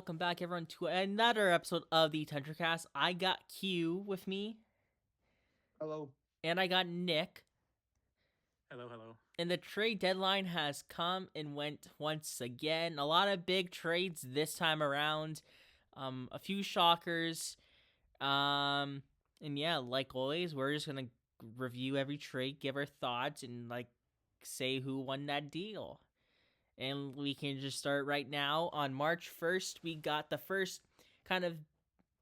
welcome back everyone to another episode of the Tundra Cast. I got Q with me, Hello. and I got Nick. Hello, hello. And the trade deadline has come and went once again. A lot of big trades this time around. A few shockers. And yeah, like always, we're just gonna review every trade, give our thoughts, and say who won that deal. And we can just start right now. On March 1st, we got the first kind of,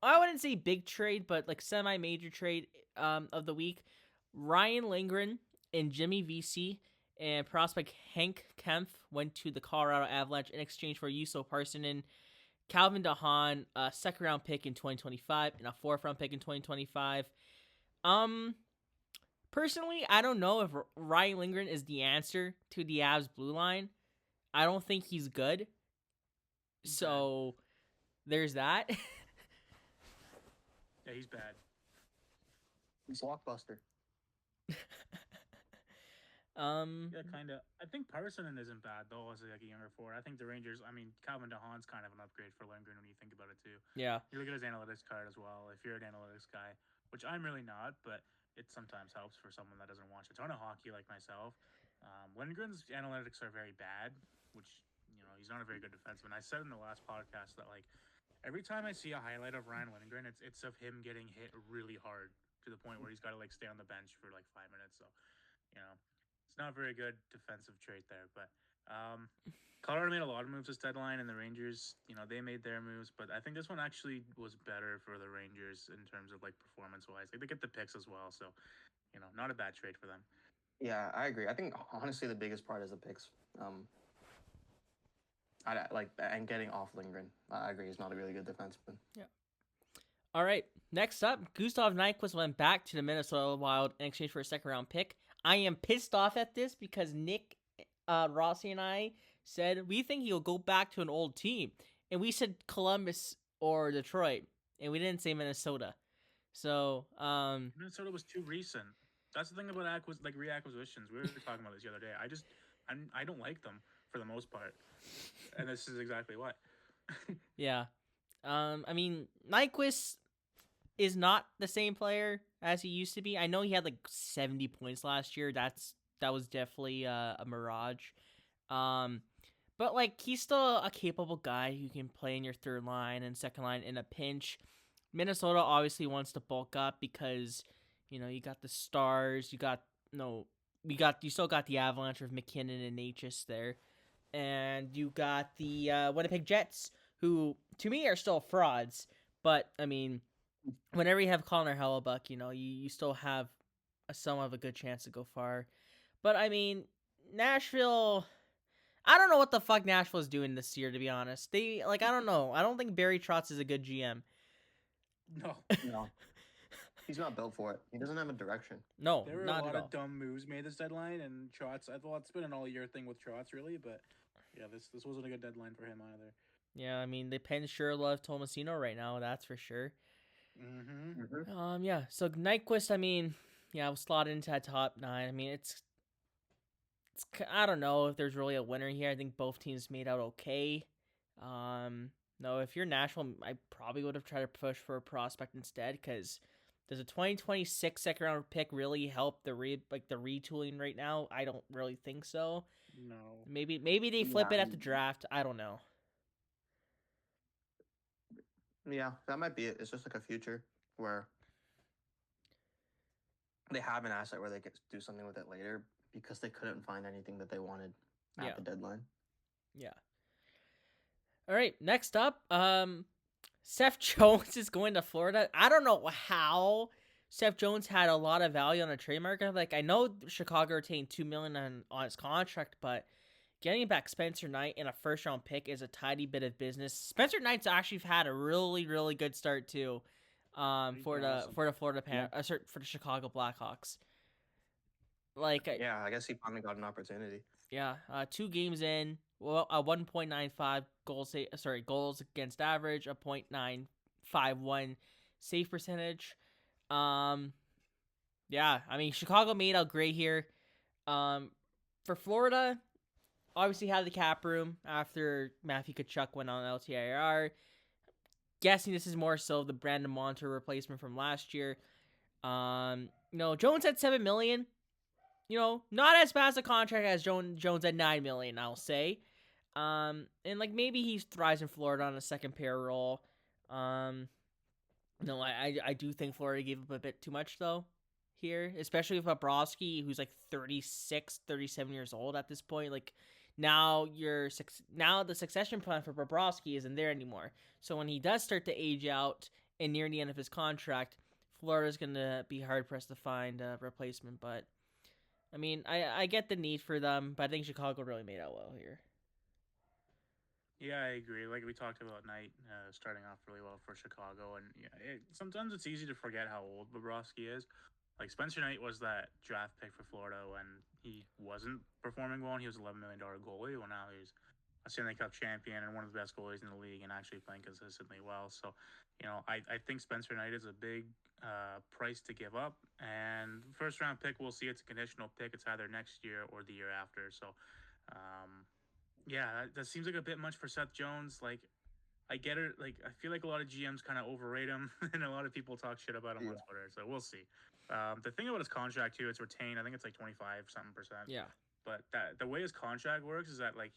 I wouldn't say big trade, but like semi-major trade of the week. Ryan Lindgren and Jimmy Vesey and prospect Hank Kempf went to the Colorado Avalanche in exchange for Juuso Parssinen, Calvin DeHaan, a second-round pick in 2025, and a fourth-round pick in 2025. Personally, I don't know if Ryan Lindgren is the answer to the Avs blue line. I don't think he's good. So, there's that. Yeah, he's bad. He's Blockbuster. Yeah, kind of. I think Parssinen isn't bad, though, as like a younger forward. I think the Rangers, Calvin DeHaan's kind of an upgrade for Lindgren when you think about it, too. Yeah. You look at his analytics card as well, if you're an analytics guy, which I'm really not, but it sometimes helps for someone that doesn't watch a ton of hockey like myself. Lindgren's analytics are very bad, which, he's not a very good defenseman. I said in the last podcast that, every time I see a highlight of Ryan Lindgren, it's of him getting hit really hard to the point where he's got to, stay on the bench for, 5 minutes. So, it's not a very good defensive trait there. But Colorado made a lot of moves this deadline, and the Rangers, they made their moves. But I think this one actually was better for the Rangers in terms of, performance-wise. They get the picks as well, so, not a bad trade for them. Yeah, I agree. I think, honestly, the biggest part is the picks. And getting off Lindgren. I agree. He's not a really good defenseman. Yeah. All right. Next up, Gustav Nyquist went back to the Minnesota Wild in exchange for a second-round pick. I am pissed off at this because Nick, Rossi, and I said we think he'll go back to an old team, and we said Columbus or Detroit, and we didn't say Minnesota. So, Minnesota was too recent. That's the thing about reacquisitions. We were talking about this the other day. I don't like them for the most part, and this is exactly why. Yeah. Nyquist is not the same player as he used to be. I know he had 70 points last year. That was definitely a mirage. But he's still a capable guy who can play in your third line and second line in a pinch. Minnesota obviously wants to bulk up because you got the Stars, you still got the Avalanche with McKinnon and Natchez there, and you got the Winnipeg Jets, who to me are still frauds. But whenever you have Connor Hellebuck, you still have somewhat of a good chance to go far. But Nashville, I don't know what the fuck Nashville is doing this year, to be honest. They I don't know. I don't think Barry Trotz is a good GM. No. He's not built for it. He doesn't have a direction. No, there were not a lot at all. of dumb moves made this deadline, and Trotz. Well, it's been an all-year thing with Trotz, really, but yeah, this wasn't a good deadline for him either. Yeah, they pen sure love Tomasino right now. That's for sure. Mm-hmm. Yeah. So Nyquist, was slotted into that top 9. It's I don't know if there's really a winner here. I think both teams made out okay. No, if you're Nashville, I probably would have tried to push for a prospect instead, because does a 2026 second round pick really help the retooling right now? I don't really think so. No. Maybe they flip it at the draft. I don't know. Yeah, that might be it. It's just a future where they have an asset where they could do something with it later because they couldn't find anything that they wanted at the deadline. Yeah. All right, next up, Seth Jones is going to Florida. I don't know how Seth Jones had a lot of value on the trade market. I know Chicago retained $2 million on his contract, but getting back Spencer Knight and a first-round pick is a tidy bit of business. Spencer Knight's actually had a really, really good start too, for the Chicago Blackhawks. I guess he finally got an opportunity. Yeah, 2 games in, a 1.95 goals against average, a .951 save percentage. Chicago made out great here. For Florida, obviously had the cap room after Matthew Tkachuk went on LTIR. guessing this is more so the Brandon Montour replacement from last year. Jones at $7 million. Not as bad as a contract as Jones at $9 million, I'll say. And like maybe he thrives in Florida on a second pair role. I do think Florida gave up a bit too much though here, especially with Bobrovsky, who's like 36, 37 years old at this point. Like now the succession plan for Bobrovsky isn't there anymore. So when he does start to age out and near the end of his contract, Florida's gonna be hard pressed to find a replacement. But I mean, I get the need for them, but I think Chicago really made out well here. Yeah, I agree. Like we talked about, Knight starting off really well for Chicago, and sometimes it's easy to forget how old Bobrovsky is. Like Spencer Knight was that draft pick for Florida when he wasn't performing well, and he was $11 million goalie. Well, now he's a Stanley Cup champion and one of the best goalies in the league, and actually playing consistently well. So, I think Spencer Knight is a big price to give up. And first round pick, we'll see. It's a conditional pick. It's either next year or the year after. So, yeah, that seems like a bit much for Seth Jones. Like, I get it. Like, I feel like a lot of GMs kind of overrate him, and a lot of people talk shit about him on Twitter. So we'll see. The thing about his contract too, it's retained. I think it's like 25% Yeah. But the way his contract works is that like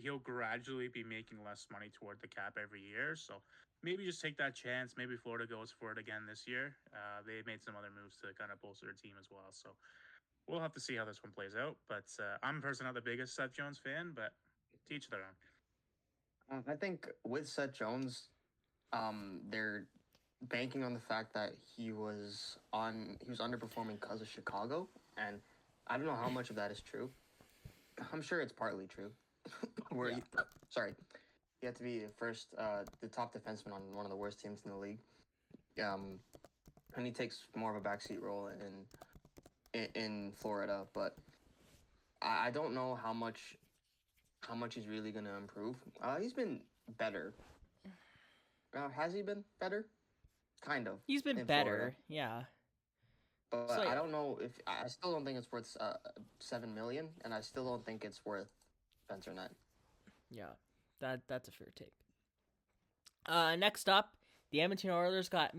he'll gradually be making less money toward the cap every year. So maybe just take that chance. Maybe Florida goes for it again this year. They made some other moves to kind of bolster their team as well. So we'll have to see how this one plays out. But I'm personally not the biggest Seth Jones fan, but to each their own. I think with Seth Jones, they're banking on the fact that he was underperforming because of Chicago, and I don't know how much of that is true. I'm sure it's partly true. He had to be the top defenseman on one of the worst teams in the league. And he takes more of a backseat role in Florida, but I don't know how much he's really gonna improve. He's been better. Has he been better? Kind of. He's been better, Florida. yeah. But so, I don't know if I still don't think it's worth $7 million, and I still don't think it's worth Spencer Knight. Yeah, that's a fair take. Next up, the Edmonton Oilers got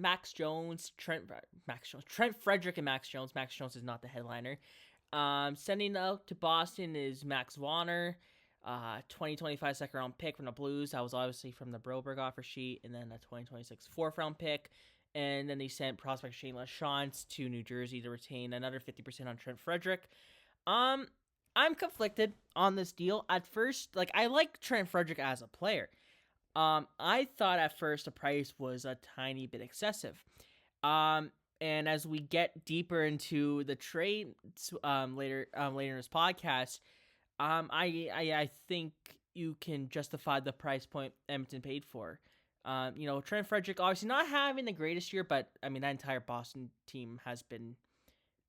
Trent Frederic, and Max Jones. Max Jones is not the headliner. Sending out to Boston is Max Warner, 2025 second round pick from the Blues. That was obviously from the Broberg offer sheet, and then a 2026 fourth round pick. And then they sent prospect Shane LaChance to New Jersey to retain another 50% on Trent Frederic. I'm conflicted on this deal. At first, like, I like Trent Frederic as a player. I thought at first the price was a tiny bit excessive. And as we get deeper into the trade later in this podcast, I think you can justify the price point Edmonton paid for. Trent Frederic obviously not having the greatest year, but I mean that entire Boston team has been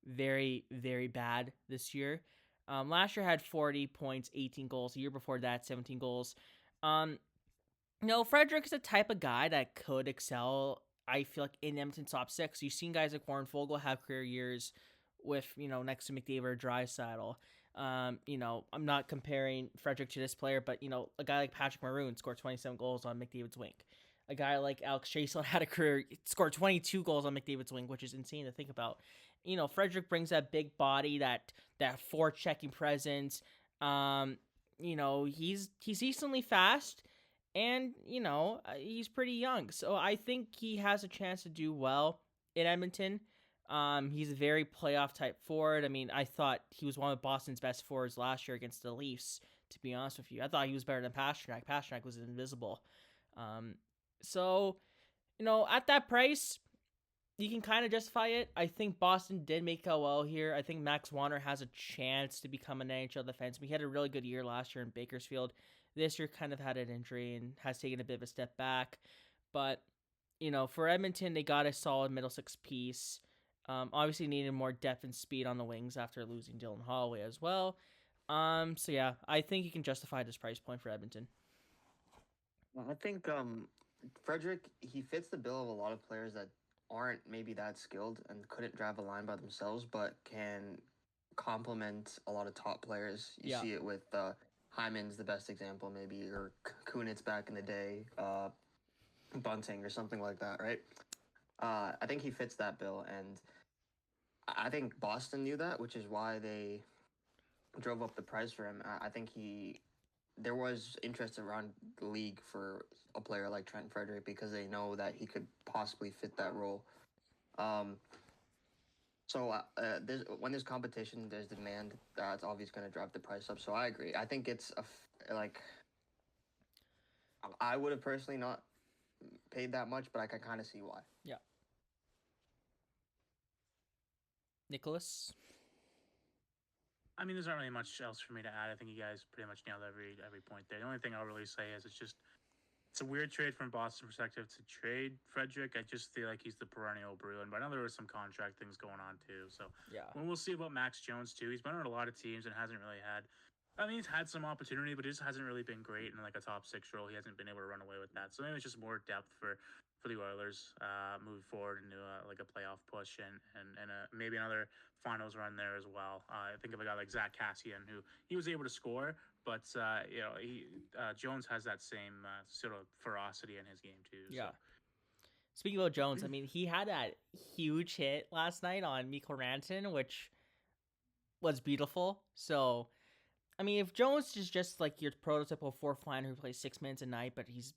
very, very bad this year. Last year had 40 points, 18 goals. The year before that, 17 goals. Frederic is the type of guy that could excel, I feel like, in Edmonton's top six. You've seen guys like Warren Fogle have career years with, next to McDavid or Draisaitl. I'm not comparing Frederic to this player, but, a guy like Patrick Maroon scored 27 goals on McDavid's wing. A guy like Alex Chaseau had a career, scored 22 goals on McDavid's wing, which is insane to think about. Frederic brings that big body, that forechecking presence. He's decently fast, and, he's pretty young. So I think he has a chance to do well in Edmonton. He's a very playoff type forward. I mean, I thought he was one of Boston's best forwards last year against the Leafs, to be honest with you. I thought he was better than Pastrnak. Pastrnak was invisible. So, at that price, you can kind of justify it. I think Boston did make out well here. I think Max Warner has a chance to become an NHL defenseman. He had a really good year last year in Bakersfield. This year kind of had an injury and has taken a bit of a step back. But, for Edmonton, they got a solid middle six piece. Obviously needed more depth and speed on the wings after losing Dylan Holloway as well. So yeah, I think you can justify this price point for Edmonton. I think Frederic, he fits the bill of a lot of players that aren't maybe that skilled and couldn't drive a line by themselves, but can complement a lot of top players. You see it with Hyman's the best example, maybe, or Kunitz back in the day. Bunting or something like that, right? I think he fits that bill, and I think Boston knew that, which is why they drove up the price for him. I think there was interest around the league for a player like Trent Frederick because they know that he could possibly fit that role. Um, when there's competition, there's demand. That's obviously going to drive the price up. So I agree. I think it's like I would have personally not paid that much, but I can kind of see why. Yeah. Nicholas? I mean, there's not really much else for me to add. I think you guys pretty much nailed every point there. The only thing I'll really say is it's a weird trade from Boston perspective to trade Frederick. I just feel like he's the perennial Bruin, but I know there were some contract things going on too. So Yeah. when we'll see about Max Jones too. He's been on a lot of teams and hasn't really had. I mean, he's had some opportunity, but it just hasn't really been great in like a top 6 role. He hasn't been able to run away with that. So maybe it's just more depth for the Oilers moving forward into like a playoff push and maybe another finals run there as well. I think of a guy like Zach Cassian, who he was able to score, but Jones has that same sort of ferocity in his game too. Yeah. So. Speaking about Jones, I mean, he had that huge hit last night on MIKKO Rantanen, which was beautiful. So, I mean, if Jones is just like your prototypical fourth liner who plays 6 minutes a night, but he's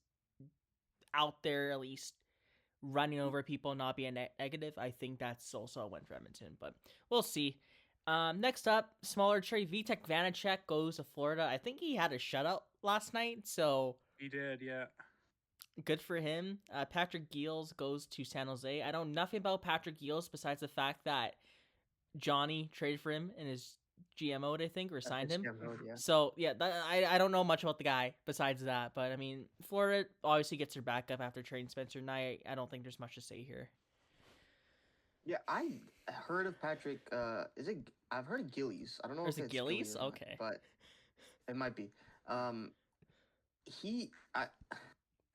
out there at least running over people, not being negative, I think that's also a win for Edmonton. But we'll see. Next up, smaller trade. Vitek Vanacek goes to Florida. I think he had a shutout last night, so He did, yeah. good for him. Patrick Giles goes to San Jose. I know nothing about Patrick Giles besides the fact that Johnny traded for him in his GMO, I think, or signed him. Mode, yeah. So, yeah, I don't know much about the guy besides that. But, I mean, Florida obviously gets their backup after trading Spencer Knight. I don't think there's much to say here. Yeah, I heard of Patrick. I've heard of Gillies. I don't know Is if it it's Gillies? or not, Okay. but it might be.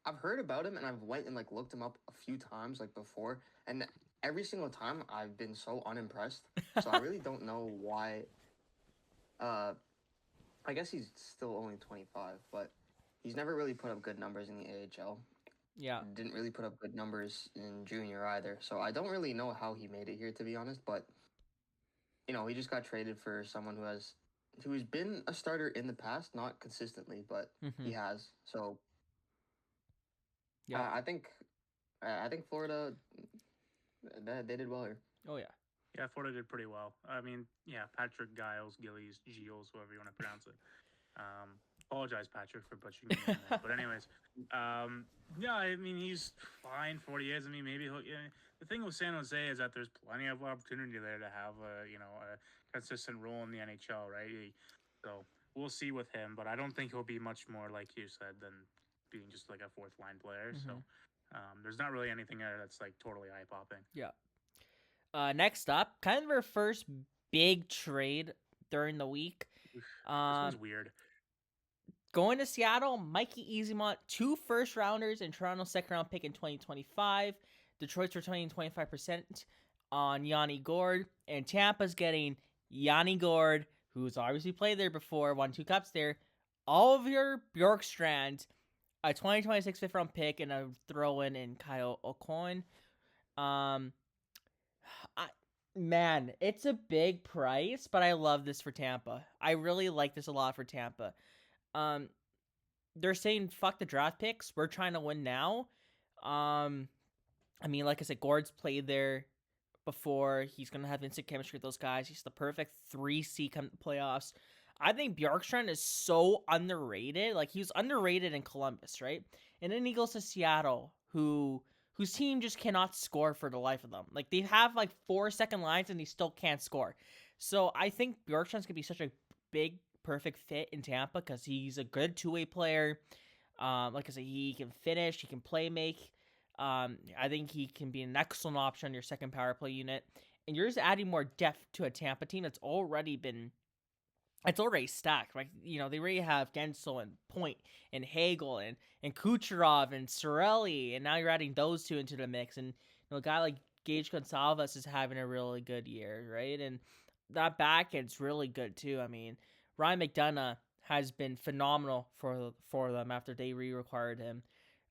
I've heard about him and I've went and like looked him up a few times like before, and every single time I've been so unimpressed. So I really don't know why. I guess he's still only 25, but he's never really put up good numbers in the AHL. Yeah. Didn't really put up good numbers in junior either. So I don't really know how he made it here, to be honest. But he just got traded for someone who's been a starter in the past, not consistently, but he has. So yeah, I think Florida they did well here. Oh yeah. Yeah, Florida did pretty well. I mean, yeah, Patrick Giles, Gillies, whoever you want to pronounce it. Apologize, Patrick, for butchering your name there. But anyways, yeah, I mean, he's fine for what he is. I mean, maybe he'll. The thing with San Jose is that there's plenty of opportunity there to have a consistent role in the NHL, right? So we'll see with him, but I don't think he'll be much more like you said than being just like a fourth line player. So there's not really anything there that's like totally eye popping. Yeah. Next up, kind of our first big trade during the week. This one's weird. Going to Seattle, Mikey Easymont, 2 first-rounders and Toronto second-round pick in 2025. Detroit's returning 25% on Yanni Gourde. And Tampa's getting Yanni Gourde, who's obviously played there before, won 2 cups there. Oliver Bjorkstrand, a 2026 fifth-round pick, and a throw-in in Kyle O'Coin. Man, it's a big price, but I love this for Tampa. I really like this a lot for Tampa. They're saying fuck the draft picks. We're trying to win now. I mean, like I said, Gourde's played there before. He's gonna have instant chemistry with those guys. He's the perfect 3C come to playoffs. I think Bjorkstrand is so underrated. Like, he was underrated in Columbus, right? And then he goes to Seattle, whose team just cannot score for the life of them. Like, they have like 4 second lines and they still can't score. So I think Bjorkstrand's gonna be such a big, perfect fit in Tampa because he's a good 2-way player. Like I said, he can finish, he can play make. I think he can be an excellent option on your second power play unit. And you're just adding more depth to a Tampa team that's already stacked, right? They already have Gensel and Point and Hagel and Kucherov and Sorelli, and now you're adding those 2 into the mix. And a guy like Gage Gonsalves is having a really good year, right? And that back end's really good too. I mean, Ryan McDonough has been phenomenal for them after they re-required him.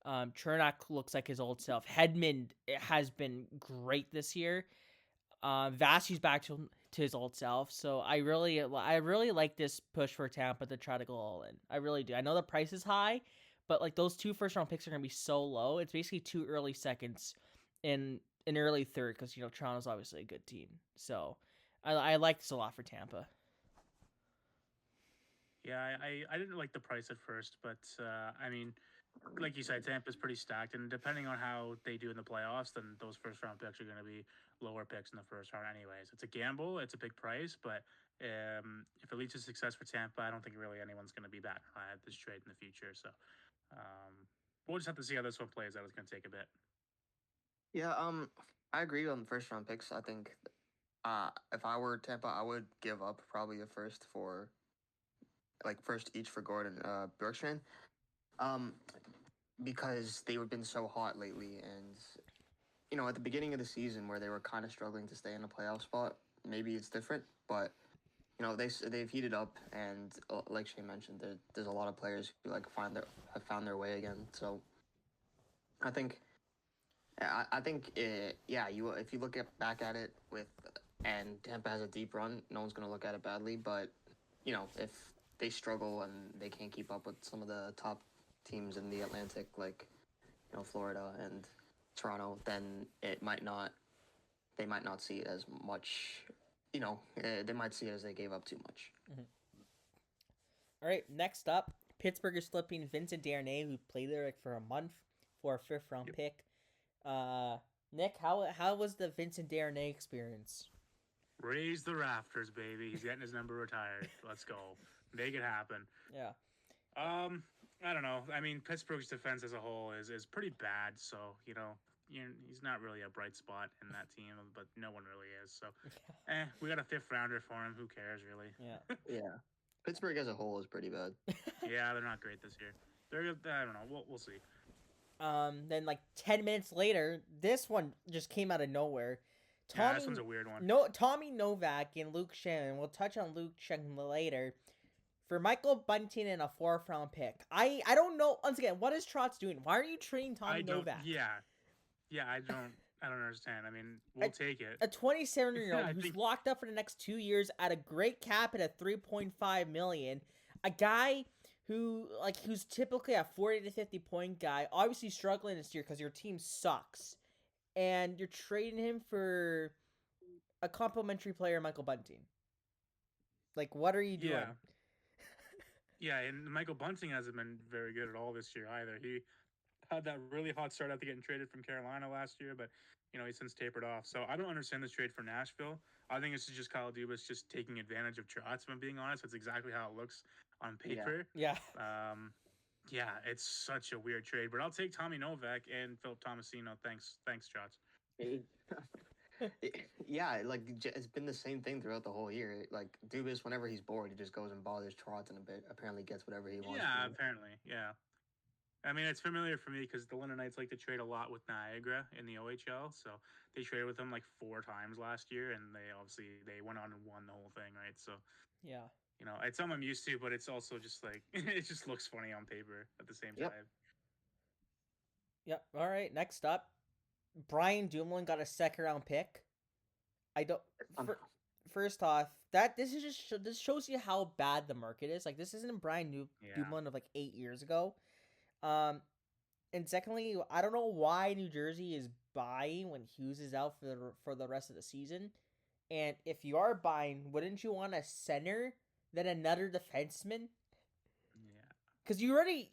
Chernak looks like his old self. Hedman has been great this year. Vasi's back to his old self. So I really like this push for Tampa to try to go all in. I really do. I know the price is high, but like those 2 first-round picks are gonna be so low. It's basically 2 early seconds in an early third because Toronto's obviously a good team. So I like this a lot for Tampa. Yeah, I didn't like the price at first, but I mean, like you said, Tampa's pretty stacked, and depending on how they do in the playoffs, then those first round picks are going to be lower picks in the first round, anyways. It's a gamble, it's a big price, but if it leads to success for Tampa, I don't think really anyone's going to be batting an eye at this trade in the future. So we'll just have to see how this one plays out. It's going to take a bit. Yeah, I agree on the first round picks. I think if I were Tampa, I would give up probably a first for first each for Gordon Bergstrand. Um, because they've been so hot lately, and at the beginning of the season where they were kind of struggling to stay in a playoff spot, maybe it's different, but they've heated up, and like Shane mentioned, there's a lot of players who have found their way again. So I think if you look back at it and Tampa has a deep run, no one's gonna look at it badly. But if they struggle and they can't keep up with some of the top teams in the Atlantic, like Florida and Toronto, then they might not see it as much. They might see it as they gave up too much. Mm-hmm. All right, next up, Pittsburgh is flipping Vincent Darnay, who played there for a month, for a 5th-round pick. Nick, how was the Vincent Darnay experience? Raise the rafters, baby. He's getting his number retired. Let's go. Make it happen. Yeah. I don't know. I mean, Pittsburgh's defense as a whole is pretty bad. So he's not really a bright spot in that team, but no one really is. So, we got a 5th rounder for him. Who cares, really? Yeah. Yeah. Pittsburgh as a whole is pretty bad. Yeah, they're not great this year. I don't know. We'll see. Then 10 minutes later, this one just came out of nowhere. This one's a weird one. Tommy Novak and Luke Shannon. We'll touch on Luke Shannon later. For Michael Bunting and a 4th-round pick. I don't know. Once again, what is Trotz doing? Why are you trading Tommy Novak? Yeah, I don't understand. I mean, we'll take it. A 27-year-old who's locked up for the next 2 years at a great cap at $3.5 million. A guy who's typically a 40 to 50 point guy, obviously struggling this year because your team sucks, and you're trading him for a complimentary player, Michael Bunting. What are you doing? Yeah, and Michael Bunting hasn't been very good at all this year either. He had that really hot start after getting traded from Carolina last year, but he's since tapered off. So I don't understand this trade for Nashville. I think it's just Kyle Dubas just taking advantage of Trotz, if I'm being honest. That's exactly how it looks on paper. Yeah. Yeah, it's such a weird trade, but I'll take Tommy Novak and Philip Tomasino. Thanks, Trotz. Yeah, it's been the same thing throughout the whole year. Dubas, whenever he's bored, he just goes and bothers Trotz and apparently gets whatever he wants. Yeah, apparently, yeah. I mean, it's familiar for me because the London Knights like to trade a lot with Niagara in the OHL. So they traded with them 4 times last year, and they went on and won the whole thing, right? So yeah, it's something I'm used to, but it's also just it just looks funny on paper at the same time. Yep. All right. Next up, Brian Dumoulin got a 2nd-round pick. First off, this shows you how bad the market is. This isn't Brian Dumoulin of 8 years ago. And secondly, I don't know why New Jersey is buying when Hughes is out for the rest of the season. And if you are buying, wouldn't you want a center than another defenseman? Yeah. Because you already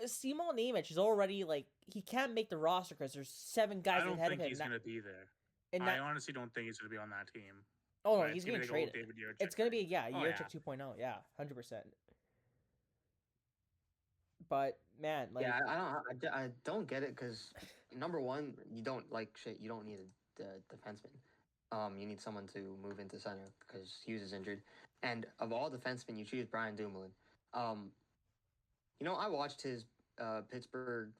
Simon Nemec is already he can't make the roster because there's 7 guys ahead of him. I don't think he's gonna be there. And I honestly don't think he's gonna be on that team. Oh no, he's getting traded. It's gonna be Yurchik 2.0. Yeah, 100%. But man, I don't get it because number one, you don't you don't need a defenseman. You need someone to move into center because Hughes is injured, and of all defensemen, you choose Brian Dumoulin. I watched his Pittsburgh,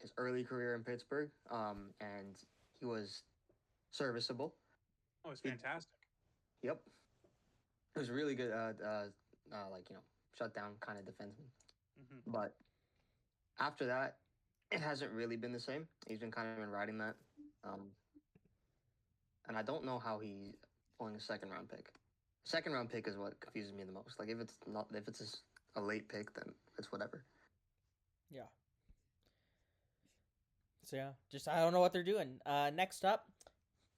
his early career in Pittsburgh, and he was serviceable. Oh, it's fantastic. Yep, it was really good. Shutdown kind of defenseman. Mm-hmm. But after that, it hasn't really been the same. He's been kind of been riding that, um, and I don't know how he's pulling a second round pick. Second round pick is what confuses me the most. Like if it's a late pick, then it's whatever. Yeah. So yeah, just I don't know what they're doing. Next up,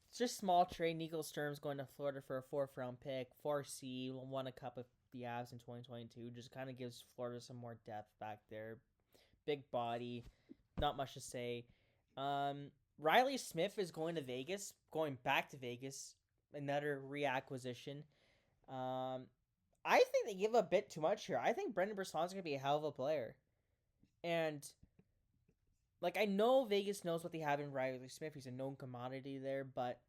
it's just small trade. Nico Sturm's going to Florida for a 4th-round pick, 4C, won a cup of the Avs in 2022. Just kind of gives Florida some more depth back there. Big body, not much to say. Riley Smith is going to Vegas, going back to Vegas, another reacquisition. I think they give a bit too much here. I think Brendan Brasson's going to be a hell of a player. And like I know Vegas knows what they have in Riley Smith. He's a known commodity there, but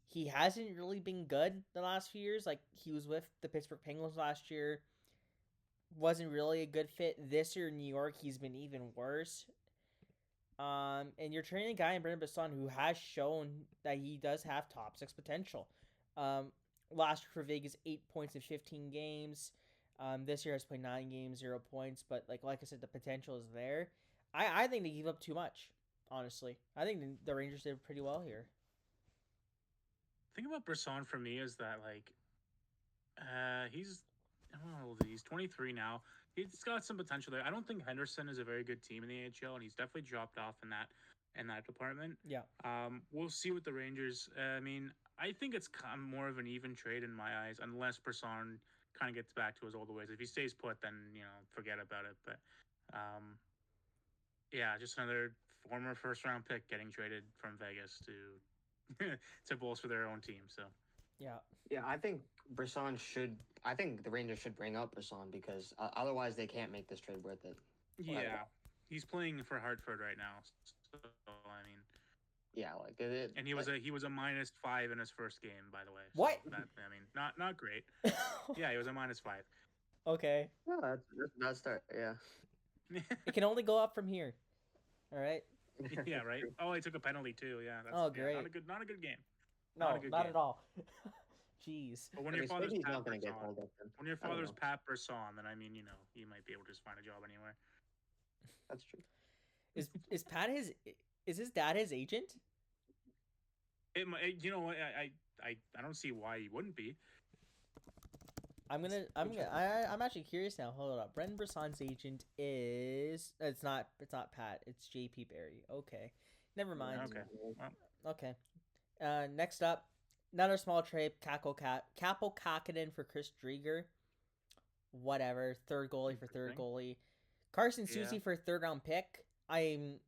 he hasn't really been good the last few years. Like he was with the Pittsburgh Penguins last year, wasn't really a good fit. This year in New York, he's been even worse. And you're training a guy in Brendan Brisson who has shown that he does have top 6 potential. Last year for Vegas, 8 points in 15 games. This year has played 9 games, 0 points. But like I said, the potential is there. I think they gave up too much, honestly. I think the Rangers did pretty well here. The thing about Brisson for me is that like he's I don't know, he's 23 now. He's got some potential there. I don't think Henderson is a very good team in the AHL, and he's definitely dropped off in that department. Yeah. We'll see with the Rangers. I mean, I think it's kind of more of an even trade in my eyes, unless Brisson kind of gets back to his old ways. If he stays put, then forget about it. But yeah, just another former first-round pick getting traded from Vegas to to bolster their own team. So Yeah, I think Brisson should. I think the Rangers should bring up Brisson because otherwise they can't make this trade worth it. yeah, he's playing for Hartford right now. So I mean, yeah, like it. And he was a -5 in his first game, by the way. So what? That, I mean, not great. Yeah, he was a -5. Okay. Yeah, that's a bad start. Yeah. It can only go up from here. All right. Yeah, right. Oh, he took a penalty too. Yeah. Oh, great. Not a good game. No, not at all. Jeez. But when your father's he's Pat not going to get Brisson, called up. Then. when your father's Pat Brisson, then I mean, you might be able to just find a job anywhere. That's true. Is Pat is his dad his agent? I don't see why he wouldn't be. I'm actually curious now. Hold up. Brendan Brasson's agent is it's not Pat. It's JP Barry. Okay. Never mind. Okay. Well, Okay. Next up, another small trade. Capo Kakinen for Chris Drieger. Whatever. Third goalie for third goalie. Carson Soucy for a 3rd-round pick. I'm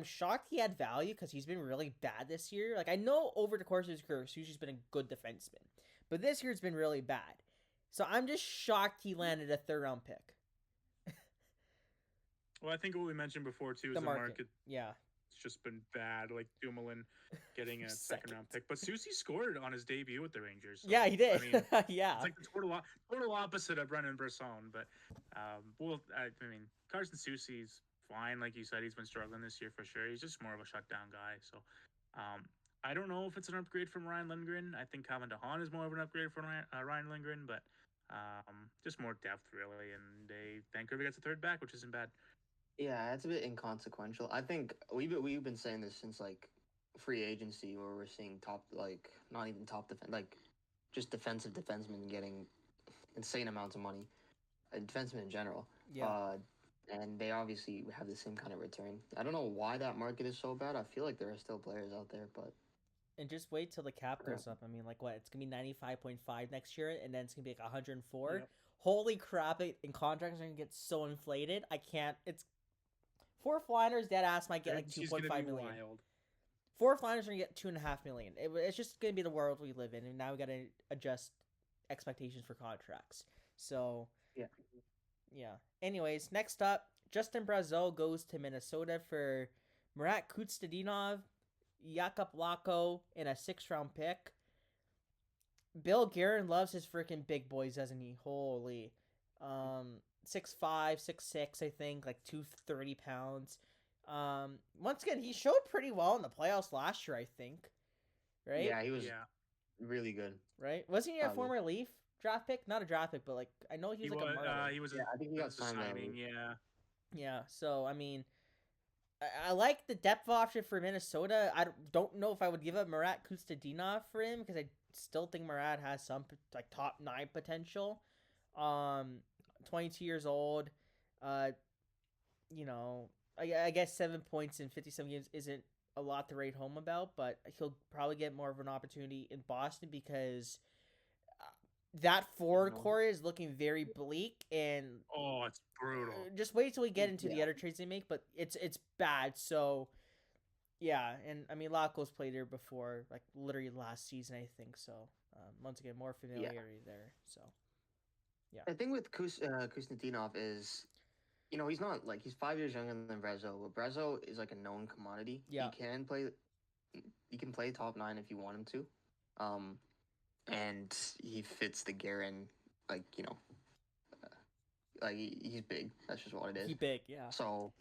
shocked he had value because he's been really bad this year. Like I know over the course of his career, Soucy's been a good defenseman, but this year it's been really bad. So I'm just shocked he landed a 3rd-round pick. Well, I think what we mentioned before too is the market. Yeah. It's just been bad, like Dumoulin getting a second-round pick. But Soucy scored on his debut with the Rangers. So, yeah, he did. I mean, yeah. It's like the total opposite of Brendan Brisson. But, I mean, Carson Soucy's fine. Like you said, he's been struggling this year for sure. He's just more of a shutdown guy. So, I don't know if it's an upgrade from Ryan Lindgren. I think Calvin DeHaan is more of an upgrade from Ryan Lindgren. But just more depth, really. And Vancouver gets a third back, which isn't bad. Yeah, it's a bit inconsequential. I think we've been saying this since like free agency, where we're seeing top not even top just defensive defensemen getting insane amounts of money, defensemen in general. Yeah. And they obviously have the same kind of return. I don't know why that market is so bad. I feel like there are still players out there, but. And just wait till the cap goes up. I mean, like what? It's gonna be 95.5 next year, and then it's gonna be like 104. Yep. Holy crap! And contracts are gonna get so inflated. I can't. It's. 4th liners, dead ass might get like 2.5 million. Wild. 4th liners are gonna get 2.5 million. It's just gonna be the world we live in, and now we gotta adjust expectations for contracts. So yeah. Anyways, next up, Justin Brazeau goes to Minnesota for Marat Kustadinov, Jakub Lako, and a 6th-round pick. Bill Guerin loves his freaking big boys, doesn't he? Holy. 6'5", 6'6", I think, like 230 pounds. Once again, he showed pretty well in the playoffs last year, I think. Right? Yeah, he was really good. Right? Wasn't he a former Leaf draft pick? Not a draft pick, but like I know he was like a Marlin. He was I think he got signed. Signing, yeah. Yeah, so I mean, I like the depth option for Minnesota. I don't know if I would give up Marat Kustadinov for him because I still think Marat has some like top 9 potential. Um, 22 years old. Uh, you know, I guess 7 points in 57 games isn't a lot to write home about, but he'll probably get more of an opportunity in Boston because that forward No. core is looking very bleak, and Oh, it's brutal. just wait till we get into the Yeah. other trades they make. But it's bad. So yeah, and I mean Laco's played here before, like literally last season, I think. So once again, more Yeah. familiarity there. So yeah, The thing with Kuznetsov is, he's not like he's 5 years younger than Brezo, but Brezo is like a known commodity. yeah, He can play top 9 if you want him to, and he fits the Garen, like like he's big. That's just what it is. he big. Yeah, So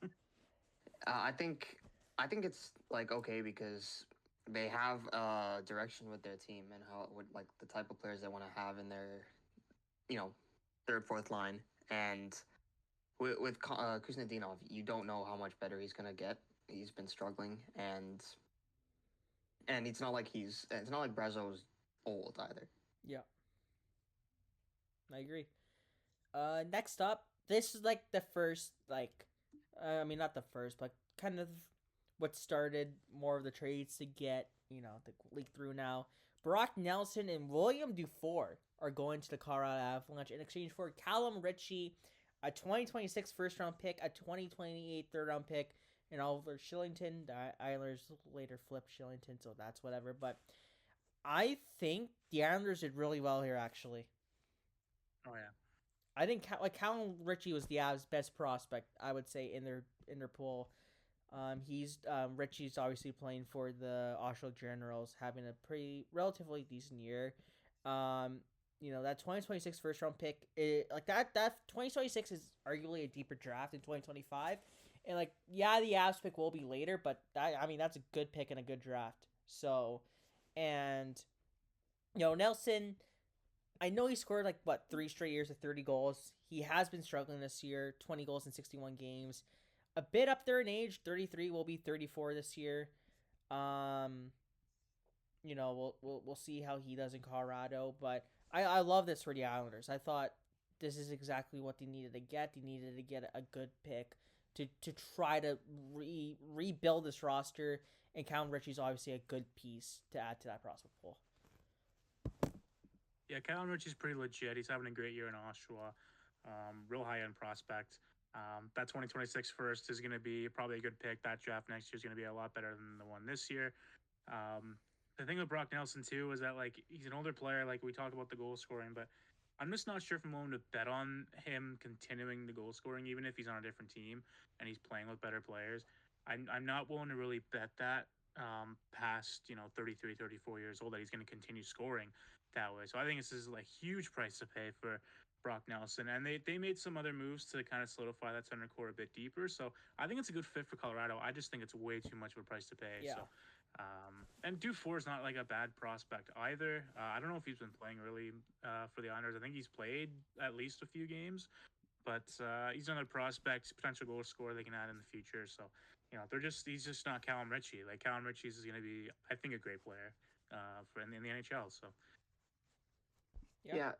I think it's like okay because they have direction with their team and how what like the type of players they want to have in their you know third fourth line and with Kuznetsov, you don't know how much better he's gonna get. He's been struggling and it's not like Brazo's old either. yeah, I agree. Next up, this is like the first like, I mean not the first, but kind of what started more of the trades to get the league through now. Brock Nelson and William Dufour are going to the Colorado Avalanche in exchange for Callum Ritchie, a 2026 first round pick, a 2028 third round pick, and Oliver Shillington. The Islanders later flipped Shillington, so that's whatever. But I think the Islanders did really well here, actually. Oh yeah. I think Callum Ritchie was the Avs' best prospect, I would say, in their pool. He's Ritchie's obviously playing for the Oshawa Generals, having a pretty relatively decent year. That 2026 first round pick, that 2026 is arguably a deeper draft in 2025, and like yeah, the Avs pick will be later, but that's a good pick and a good draft. So, and Nelson, I know he scored like 3 straight years of 30 goals. He has been struggling this year, 20 goals in 61 games. A bit up there in age, 33 will be 34 this year. Um, we'll see how he does in Colorado, but I love this for the Islanders. I thought this is exactly what they needed to get. They needed to get a good pick to try to rebuild this roster, and Callum Ritchie's obviously a good piece to add to that prospect pool. Yeah, Callum Ritchie's pretty legit. He's having a great year in Oshawa. Real high end prospect. That 2026 first is going to be probably a good pick. That draft next year is going to be a lot better than the one this year. The thing with Brock Nelson too is that like he's an older player. Like we talked about the goal scoring, but I'm just not sure if I'm willing to bet on him continuing the goal scoring, even if he's on a different team and he's playing with better players. I'm not willing to really bet that past 33, 34 years old that he's going to continue scoring that way. So I think this is like huge price to pay for Brock Nelson, and they made some other moves to kind of solidify that center core a bit deeper. So I think it's a good fit for Colorado. I just think it's way too much of a price to pay. Yeah. So, and Dufour is not like a bad prospect either. I don't know if he's been playing really for the Islanders. I think he's played at least a few games, but he's another prospect, potential goal scorer they can add in the future. So he's just not Callum Ritchie. Like Callum Ritchie is going to be, I think, a great player for in the NHL. So. Yeah.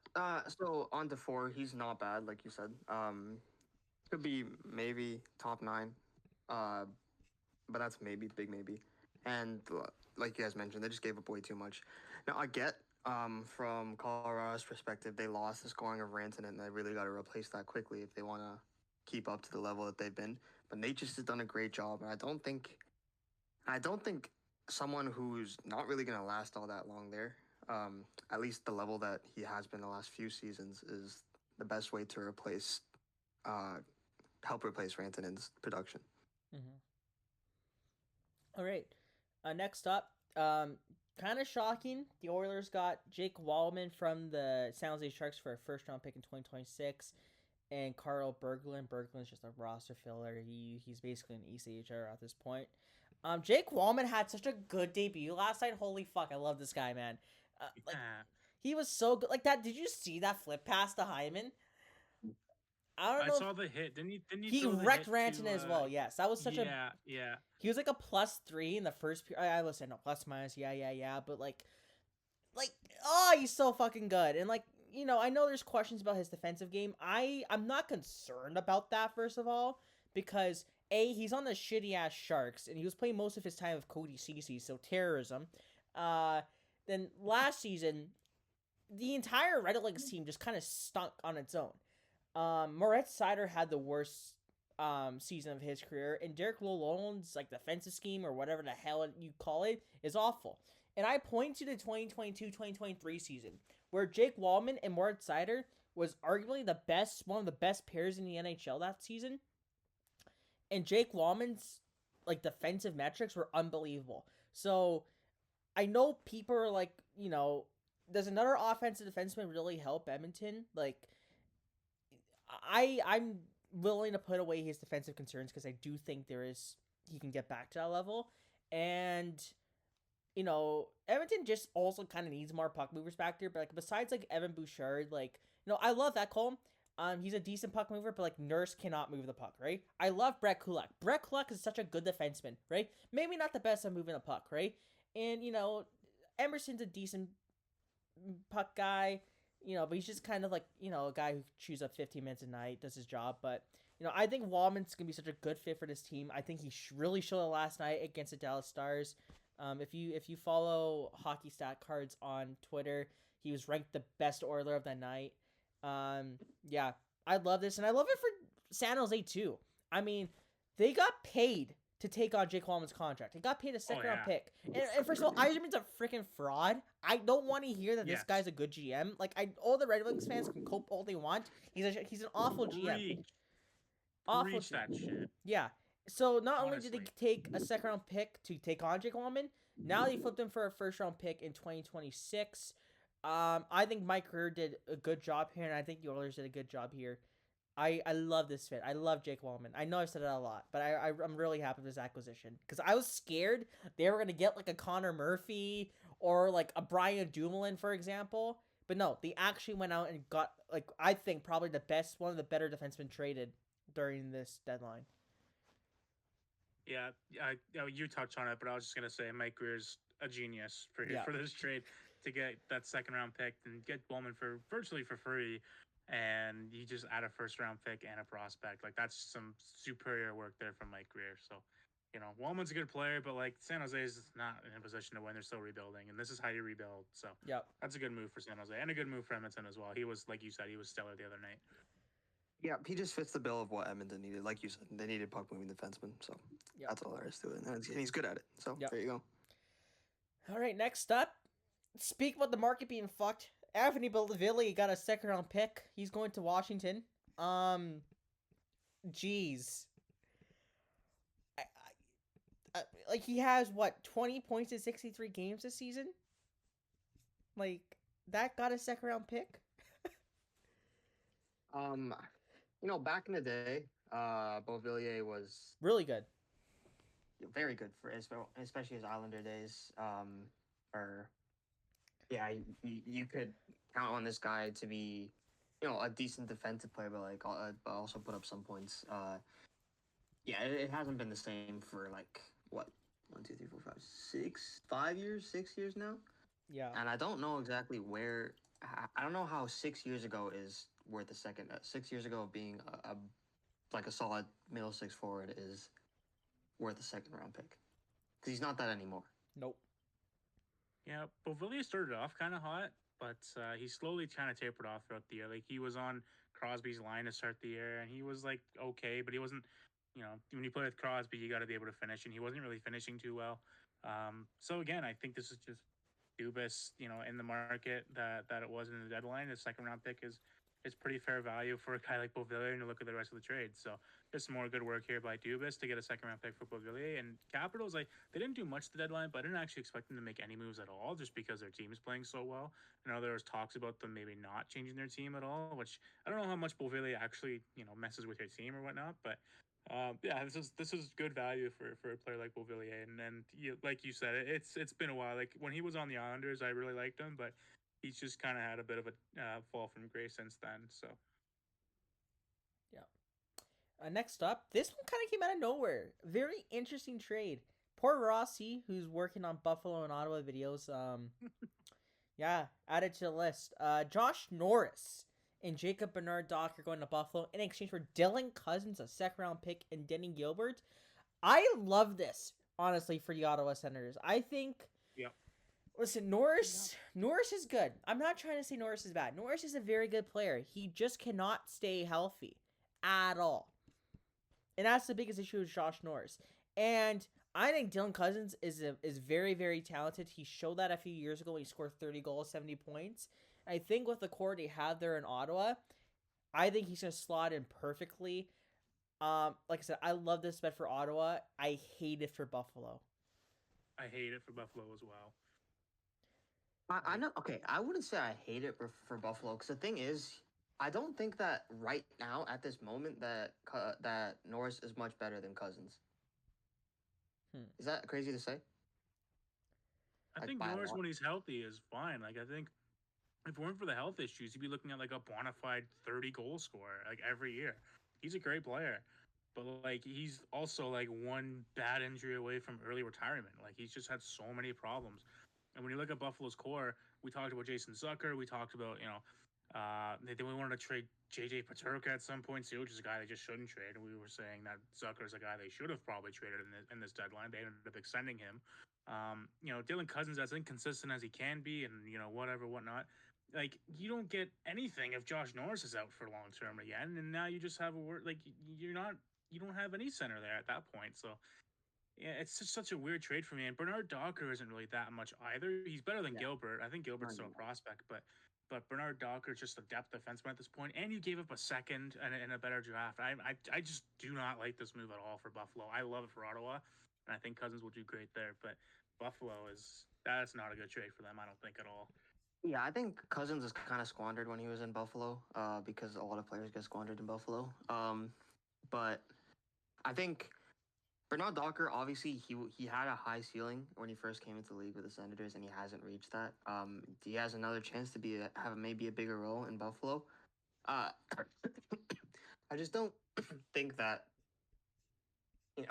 So on to four, he's not bad, like you said. Could be maybe top 9. But that's maybe big maybe. And like you guys mentioned, they just gave up way too much. Now I get from Colorado's perspective, they lost the scoring of Rantanen, and they really got to replace that quickly if they want to keep up to the level that they've been. But Nate just has done a great job, and I don't think someone who's not really going to last all that long there, at least the level that he has been the last few seasons, is the best way to help replace Rantanen's production. Mm-hmm. All right. Next up, kind of shocking. The Oilers got Jake Wallman from the San Jose Sharks for a first round pick in 2026, and Carl Berglund. Berglund's just a roster filler. He's basically an ECHR at this point. Jake Wallman had such a good debut last night. Holy fuck, I love this guy, man. He was so good. Like that. Did you see that flip pass to Hyman? I don't I know if saw the hit. Didn't he he throw the wrecked hit to? Rantanen as well. Yes, that was such a. Yeah, yeah. He was like a +3 in the first period. I listen, no plus minus, yeah, but like, oh, he's so fucking good. And like, I know there's questions about his defensive game. I'm not concerned about that, first of all, because he's on the shitty ass Sharks, and he was playing most of his time with Cody Cece, so terrorism. Uh, then last season, the entire Red Wings team just kind of stunk on its own. Moritz Seider had the worst season of his career, and Derek Lalonde's like defensive scheme or whatever the hell you call it is awful. And I point to the 2022-2023 season where Jake Wallman and Moritz Seider was arguably one of the best pairs in the NHL that season. And Jake Wallman's like defensive metrics were unbelievable. So I know people are like, does another offensive defenseman really help Edmonton? Like, I'm willing to put away his defensive concerns because I do think he can get back to that level. And Edmonton just also kind of needs more puck movers back there. But like besides like Evan Bouchard, like I love that call. He's a decent puck mover, but like Nurse cannot move the puck, right? I love Brett Kulak. Brett Kulak is such a good defenseman, right? Maybe not the best at moving the puck, right? And Emerson's a decent puck guy, but he's just kind of like a guy who chews up 15 minutes a night, does his job. But I think Wallman's gonna be such a good fit for this team. I think he really showed it last night against the Dallas Stars. If you follow Hockey Stat Cards on Twitter, he was ranked the best Oiler of the night. Yeah, I love this, and I love it for San Jose too. I mean, they got paid to take on Jake Wallman's contract. He got paid a second-round pick. And first of all, Yzerman's a freaking fraud. I don't want to hear that this guy's a good GM. Like, all the Red Wings fans can cope all they want. He's an awful GM. Awful GM. That shit. Yeah. So not only did they take a second-round pick to take on Jake Wallman, now they flipped him for a first-round pick in 2026. I think Mike Grier did a good job here, and I think the Oilers did a good job here. I love this fit. I love Jake Wallman. I know I've said that a lot, but I'm really happy with this acquisition because I was scared they were gonna get like a Connor Murphy or like a Brian Dumoulin, for example. But no, they actually went out and got like I think probably one of the better defensemen traded during this deadline. Yeah, you touched on it, but I was just gonna say Mike Grier's a genius for this trade to get that second round pick and get Wallman for virtually for free. And you just add a first round pick and a prospect. Like that's some superior work there from Mike Grier. So, Wallman's a good player, but like San Jose is not in a position to win. They're still rebuilding, and this is how you rebuild. So that's a good move for San Jose and a good move for Edmonton as well. He was, like you said, he was stellar the other night. Yeah, he just fits the bill of what Edmonton needed. Like you said, they needed puck moving defensemen. So that's all there is to it. And he's good at it. So there you go. All right, next up, speak about the market being fucked. Anthony Bellaville got a second round pick. He's going to Washington. Jeez. Like he has 20 points in 63 games this season? Like that got a second round pick? Back in the day, Beauvillier was really good. Very good for especially his Islander days. You could count on this guy to be, a decent defensive player, but also put up some points. It hasn't been the same for like what 1, 2, 3, 4, 5 years, 6 years now. Yeah, and I don't know exactly where. I don't know how 6 years ago is worth a second. 6 years ago, being a solid middle six forward is worth a second round pick because he's not that anymore. Nope. Yeah, Beauvillier started off kind of hot, but he slowly kind of tapered off throughout the year. Like he was on Crosby's line to start the year, and he was like okay, but he wasn't. When you play with Crosby, you got to be able to finish, and he wasn't really finishing too well. So again, I think this is just Dubas, in the market that it was in the deadline. The second round pick is pretty fair value for a guy like Beauvillier, and you look at the rest of the trade. So there's some more good work here by Dubas to get a second round pick for Beauvillier. And Capitals, they didn't do much at the deadline, but I didn't actually expect them to make any moves at all just because their team is playing so well. I know there was talks about them maybe not changing their team at all, which I don't know how much Beauvillier actually, messes with your team or whatnot, but this is good value for a player like Beauvillier, and like you said, it's been a while. Like when he was on the Islanders, I really liked him, but he's just kind of had a bit of a fall from grace since then. So Next up, this one kind of came out of nowhere. Very interesting trade. Poor Rossi, who's working on Buffalo and Ottawa videos. Yeah, added to the list. Josh Norris and Jacob Bernard Doc are going to Buffalo in exchange for Dylan Cousins, a second round pick, and Denny Gilbert. I love this, honestly, for the Ottawa Senators. I think. Yep. Listen, Norris is good. I'm not trying to say Norris is bad. Norris is a very good player. He just cannot stay healthy at all. And that's the biggest issue with Josh Norris. And I think Dylan Cousins is very, very talented. He showed that a few years ago when he scored 30 goals, 70 points. I think with the core they have there in Ottawa, I think he's going to slot in perfectly. Like I said, I love this bet for Ottawa. I hate it for Buffalo. I hate it for Buffalo as well. I know. Okay, I wouldn't say I hate it for Buffalo because the thing is, I don't think that right now at this moment that Norris is much better than Cousins. Is that crazy to say? I Like, think by a Norris lot? when he's healthy is fine. Like I think if it weren't for the health issues, you'd be looking at like a bona fide 30 goal scorer like every year. He's a great player. But like he's also like one bad injury away from early retirement. Like he's just had so many problems. And when you look at Buffalo's core, we talked about Jason Zucker. We talked about, then we wanted to trade JJ Paterka at some point too, which is a guy they just shouldn't trade. And we were saying that Zucker's a guy they should have probably traded in this deadline. They ended up extending him. Dylan Cousins, as inconsistent as he can be, and whatnot. Like you don't get anything if Josh Norris is out for long term again, and now you just have a word like you don't have any center there at that point. So yeah, it's just such a weird trade for me. And Bernard Docker isn't really that much either. He's better than Gilbert. I think Gilbert's still a prospect, but Bernard Docker is just a depth defenseman at this point. And you gave up a second and a better draft. I just do not like this move at all for Buffalo. I love it for Ottawa, and I think Cousins will do great there. But Buffalo that's not a good trade for them. I don't think at all. Yeah, I think Cousins is kind of squandered when he was in Buffalo, because a lot of players get squandered in Buffalo. But I think Bernard Docker, obviously, he had a high ceiling when he first came into the league with the Senators, and he hasn't reached that. He has another chance to have maybe a bigger role in Buffalo. I just don't think that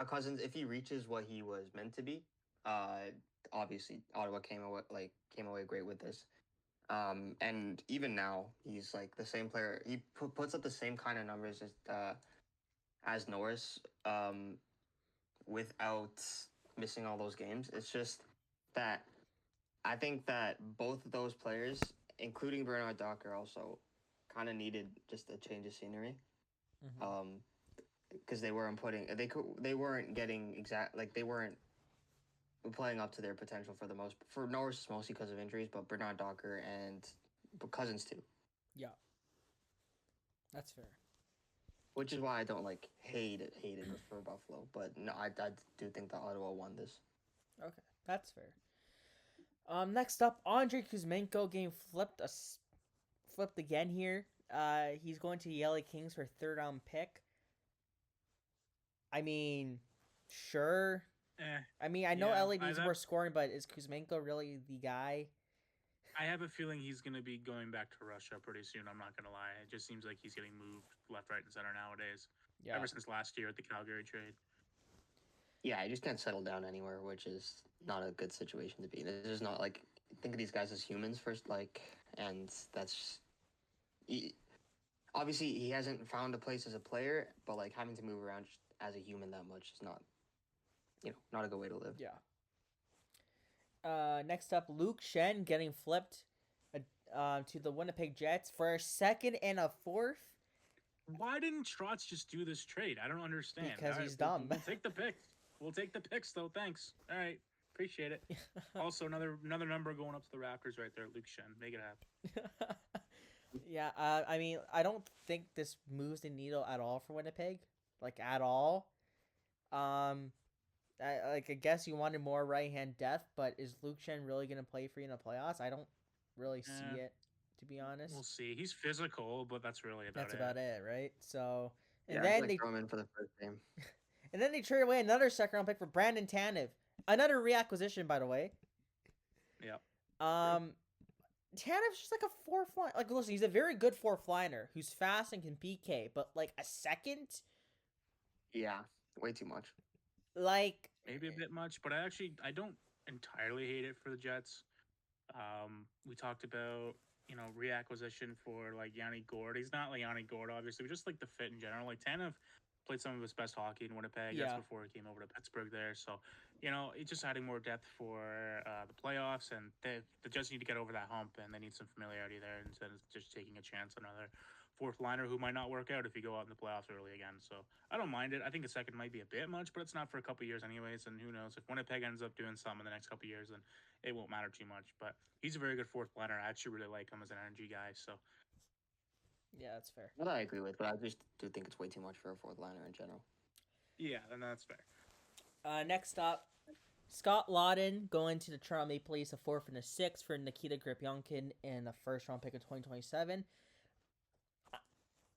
Cousins, if he reaches what he was meant to be, obviously Ottawa came away great with this. And even now, he's like the same player. He puts up the same kind of numbers as Norris, without missing all those games. It's just that I think that both of those players, including Bernard Docker, also kind of needed just a change of scenery. Because they weren't playing up to their potential for Norris mostly because of injuries, but Bernard Docker and Cousins too. Yeah, that's fair. Which is why I don't hate it for Buffalo, but no, I do think that Ottawa won this. Okay, that's fair. Next up, Andrei Kuzmenko game flipped again here. He's going to the LA Kings for a 3rd round pick. I mean, sure. I mean, I know LA needs more scoring, but is Kuzmenko really the guy? I have a feeling he's going to be going back to Russia pretty soon. I'm not going to lie. It just seems like he's getting moved left, right, and center nowadays. Yeah. Ever since last year at the Calgary trade. Yeah, he just can't settle down anywhere, which is not a good situation to be in. It's just not think of these guys as humans first, and that's obviously he hasn't found a place as a player, but having to move around as a human that much is not, not a good way to live. Yeah. Next up, Luke Shen getting flipped to the Winnipeg Jets for a 2nd and a 4th. Why didn't Trotz just do this trade? I don't understand. Because he's dumb. We'll take the picks. We'll take the picks, though. Thanks. All right. Appreciate it. Also, another number going up to the Raptors right there, Luke Shen. Make it happen. Yeah, I mean, I don't think this moves the needle at all for Winnipeg. At all. I guess you wanted more right-hand depth, but is Luke Shen really going to play for you in the playoffs? I don't really see it, to be honest. We'll see. He's physical, but that's really about it. That's about it, right? So, and then they throw him in for the first game. And then they trade away another 2nd-round pick for Brandon Tanev. Another reacquisition, by the way. Yep. Tanev's just a 4th line. Listen, he's a very good 4th liner who's fast and can PK, but a 2nd Yeah, way too much. Like, Maybe a bit much, but I don't entirely hate it for the Jets. We talked about reacquisition for like Yanni Gord. He's not like Yanni Gord, obviously, but just like the fit in general. Like Tanev played some of his best hockey in Winnipeg. That's yeah, before he came over to Pittsburgh there. So it's just adding more depth for the playoffs, and the Jets need to get over that hump, and they need some familiarity there instead of just taking a chance on another fourth liner who might not work out if you go out in the playoffs early again. So I don't mind it. I think a second might be a bit much, but it's not for a couple years anyways. And who knows if Winnipeg ends up doing something in the next couple years, then it won't matter too much. But he's a very good fourth liner. I actually really like him as an energy guy. So yeah, that's fair. That I agree with, but I just do think it's way too much for a fourth liner in general. yeah, then that's fair. Next up, Scott Lawton going to the Toronto Maple Leafs, a fourth and a sixth for Nikita Gripyonkin and the first round pick of 2027.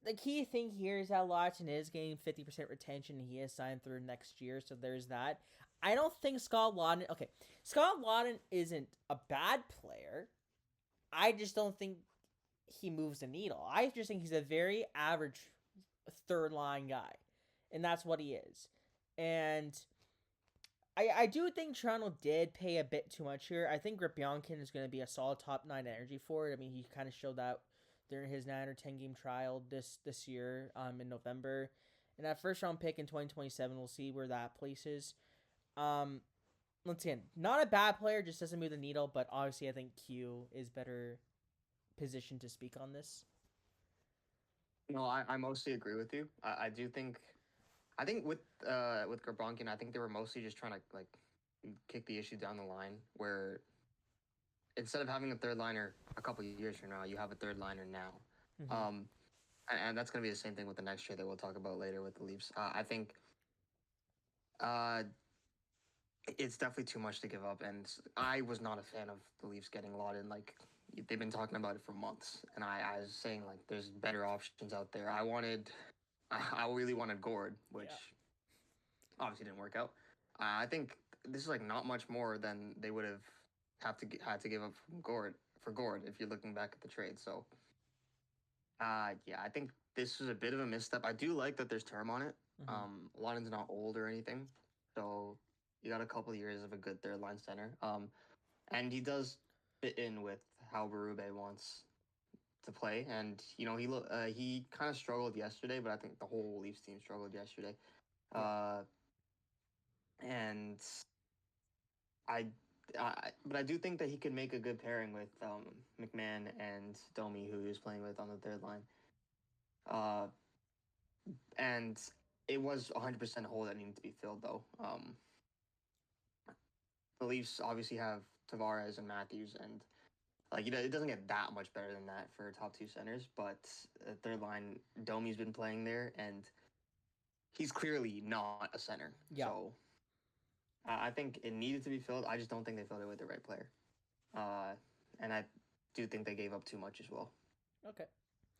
The key thing here is that Lawton is getting 50% retention. He is signed through next year, so there's that. I don't think Scott Lawton. Okay, Scott Lawton isn't a bad player. I just don't think he moves the needle. I just think he's a very average third line guy, and that's what he is. And I do think Toronto did pay a bit too much here. I think Gripyonkin is going to be a solid top 9 energy forward. I mean, he kind of showed that during his 9 or 10 game trial this year in November. And that first round pick in 2027, we'll see where that places. Once again, not a bad player, just doesn't move the needle, but obviously I think Q is better positioned to speak on this. No, I mostly agree with you. I do think, I think with Gabronkin, I think they were mostly just trying to like kick the issue down the line, where instead of having a third liner a couple of years from now, you have a third liner now. Mm-hmm. And that's going to be the same thing with the next trade that we'll talk about later with the Leafs. I think it's definitely too much to give up, and I was not a fan of the Leafs getting Lawton. Like they've been talking about it for months, and I was saying like there's better options out there. I really wanted Gord, which obviously didn't work out. I think this is like not much more than they would had to give up from Gord if you're looking back at the trade. So yeah, I think this was a bit of a misstep. I do like that there's term on it. Lawton's not old or anything, so you got a couple of years of a good third line center. And he does fit in with how Berube wants to play. And he kind of struggled yesterday, but I think the whole Leafs team struggled yesterday. And but I do think that he could make a good pairing with McMahon and Domi, who he was playing with on the third line. And it was 100% a hole that needed to be filled, though. The Leafs obviously have Tavares and Matthews, and like it doesn't get that much better than that for top 2 centers. But third line, Domi's been playing there, and he's clearly not a center. Yeah. So I think it needed to be filled. I just don't think they filled it with the right player. And I do think they gave up too much as well. Okay.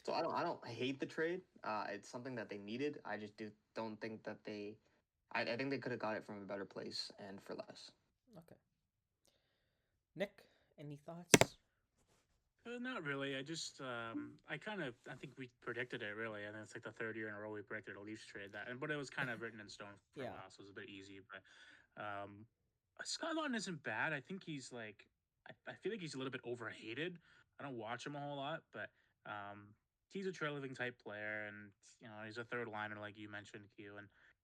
So I don't hate the trade. It's something that they needed. I just don't think that they. I think they could have got it from a better place and for less. Okay. Nick, any thoughts? Not really. I just, I think we predicted it really, and it's like the third year in a row we predicted a Leafs trade but it was kind of written in stone for a while, so it was a bit easy. But Scott Lawton isn't bad. I think he's like, I feel like he's a little bit overhated. I don't watch him a whole lot, but he's a trail living type player, and he's a third liner like you mentioned, Q,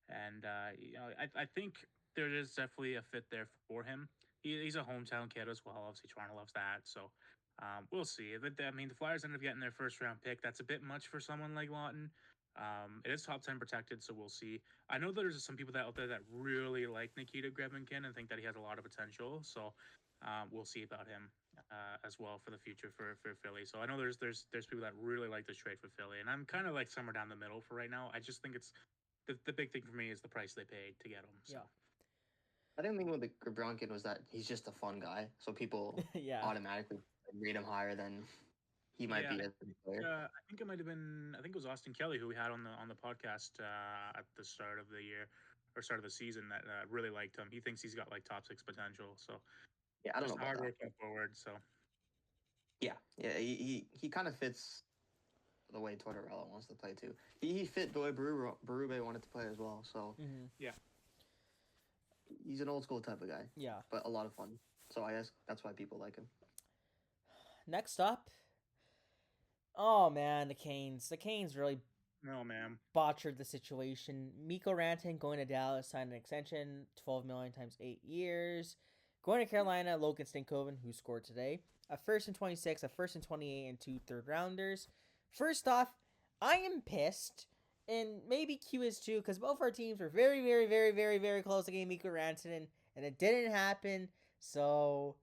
and I think there is definitely a fit there for him. He's a hometown kid as well. Obviously, Toronto loves that, so. We'll see. I mean, the Flyers ended up getting their first round pick. That's a bit much for someone like Lawton. It is top 10 protected, so we'll see. I know there's some people out there that really like Nikita Grebenkin and think that he has a lot of potential. So we'll see about him as well for the future for Philly. So I know there's people that really like this trade for Philly, and I'm kind of like somewhere down the middle for right now. I just think it's the big thing for me is the price they paid to get him. So. Yeah. I didn't think with the Gabronkin was that he's just a fun guy, so people automatically rate him higher than he might be as a player. I think it might have been. I think it was Austin Kelly who we had on the podcast at the start of the year or start of the season that really liked him. He thinks he's got like top 6 potential. So yeah, I don't know about hard working forward. So yeah, he kind of fits the way Tortorella wants to play too. He fit the way Berube wanted to play as well. So Mm-hmm. he's an old school type of guy, Yeah. but a lot of fun. So I guess that's why people like him. Next up, oh man, the Canes. The Canes really No, ma'am. botched the situation. Mikko Rantanen going to Dallas, signed an extension, $12 million times 8 years. Going to Carolina, Logan Stankoven, who scored today. A first and 26, a first and 28, and 2 third-rounders. First off, I am pissed, and maybe Q is too, because both our teams were very, very, very, very, very close to getting Mikko Rantanen, and it didn't happen, so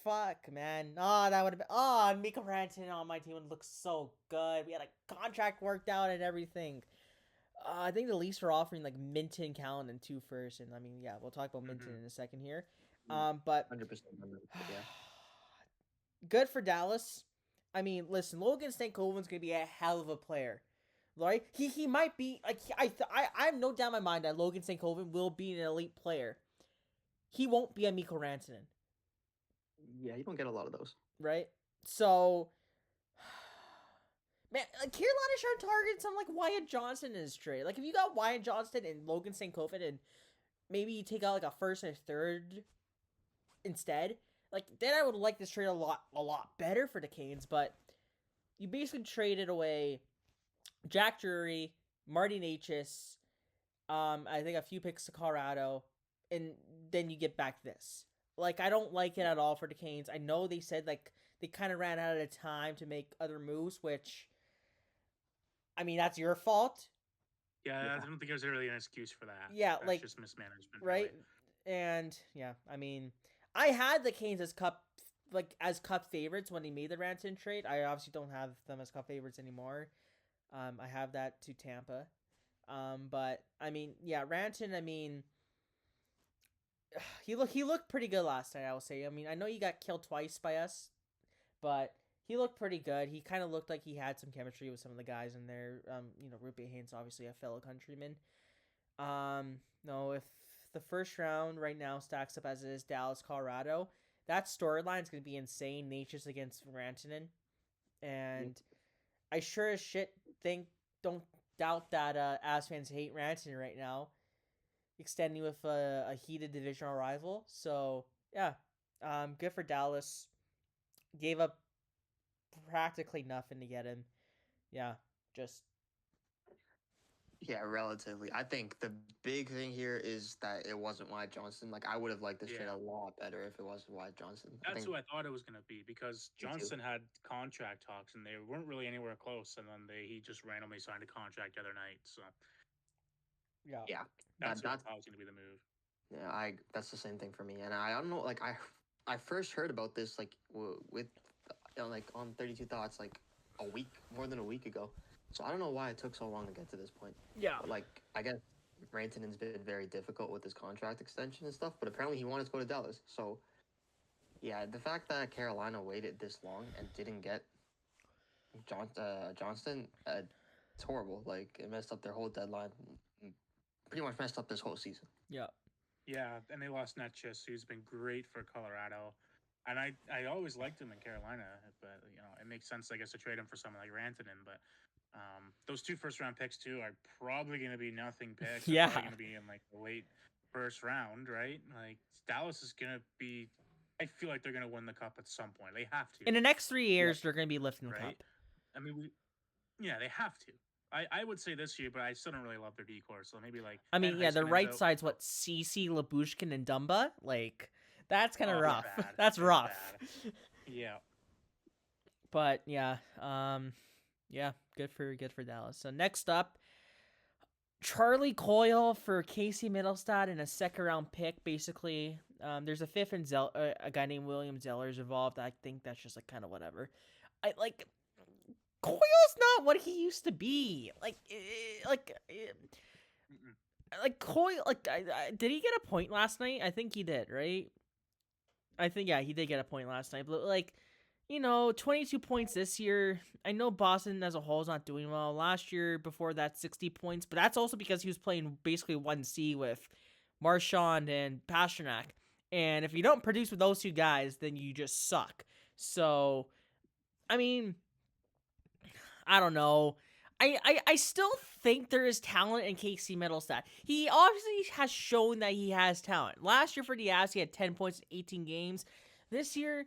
fuck, man. Oh, that would have been... Oh, Mikko Rantanen on my team would look so good. We had a contract worked out and everything. I think the Leafs were offering, like, Minton, Callan, and 2 first, and, I mean, yeah, we'll talk about Minton in a second here. But 100%. Yeah. good for Dallas. I mean, listen, Logan Stankoven's gonna be a hell of a player, right? He might be like I have no doubt in my mind that Logan Stankoven will be an elite player. He won't be a Mikko Rantanen, Yeah, you don't get a lot of those. right? So, man, Carolina should target some like Wyatt Johnson in his trade. Like if you got Wyatt Johnson and Logan Stankoven, and maybe you take out like a first and a third instead. Like, then I would like this trade a lot better for the Canes, but you basically traded away Jack Drury, Marty Necas, I think a few picks to Colorado, and then you get back this. Like, I don't like it at all for the Canes. I know they said, like, they kind of ran out of time to make other moves, which, I mean, that's your fault. Yeah, I don't think there's really an excuse for that. Yeah, That's like, just mismanagement, right? Really. And, yeah, I mean... I had the Canes as cup favorites when he made the Rantanen trade. I obviously don't have them as cup favorites anymore. I have that to Tampa. But I mean, yeah, Rantanen. I mean, he looked pretty good last night. I will say. I mean, I know he got killed twice by us, but he looked pretty good. He kind of looked like he had some chemistry with some of the guys in there. Rupe Haynes, obviously a fellow countryman. No, if the first round right now stacks up as it is Dallas, Colorado, that storyline is going to be insane. Nature's against Rantanen. And I sure as shit don't doubt that Avs fans hate Rantanen right now, extending with a heated divisional rival. So, yeah, good for Dallas. Gave up practically nothing to get him. Yeah, just... Yeah, relatively. I think the big thing here is that it wasn't Wyatt Johnson. Like, I would have liked this trade a lot better if it wasn't Wyatt Johnson. That's who I thought it was going to be, because Johnson had contract talks and they weren't really anywhere close, and then he just randomly signed a contract the other night. So yeah, that's what I thought was going to be the move. Yeah, that's the same thing for me. And I don't know, like I first heard about this like with like on 32 Thoughts like more than a week ago. So I don't know why it took so long to get to this point. Yeah. But, like, I guess Rantanen's been very difficult with his contract extension and stuff, but apparently he wanted to go to Dallas. So, yeah, the fact that Carolina waited this long and didn't get Johnston, it's horrible. Like, it messed up their whole deadline. Pretty much messed up this whole season. Yeah. Yeah, and they lost Netchis, who's been great for Colorado. And I always liked him in Carolina, but, it makes sense, I guess, to trade him for someone like Rantanen, but... those 2 first-round picks too are probably going to be nothing picks. Yeah, they're going to be in like the late first round, right? Like Dallas is going to be. I feel like they're going to win the cup at some point. They have to. In the next 3 years, they're going to be lifting the cup. I mean, they have to. I would say this year, but I still don't really love their decor. So maybe like. I mean, yeah, the right side's what CC, Labushkin, and Dumba. Like that's kind of rough. That's rough. Yeah. But yeah, yeah, good for Dallas. So next up, Charlie Coyle for Casey Middlestad and a second-round pick. Basically, there's a fifth and a guy named William Zellers involved. I think that's just like kind of whatever. Coyle's not what he used to be. Coyle. Did he get a point last night? I think he did, right? I think he did get a point last night. But 22 points this year. I know Boston as a whole is not doing well. Last year, before that, 60 points. But that's also because he was playing basically 1C with Marchand and Pasternak. And if you don't produce with those two guys, then you just suck. So, I mean, I don't know. I still think there is talent in Casey Middlestat. He obviously has shown that he has talent. Last year for the Avs, he had 10 points in 18 games. This year,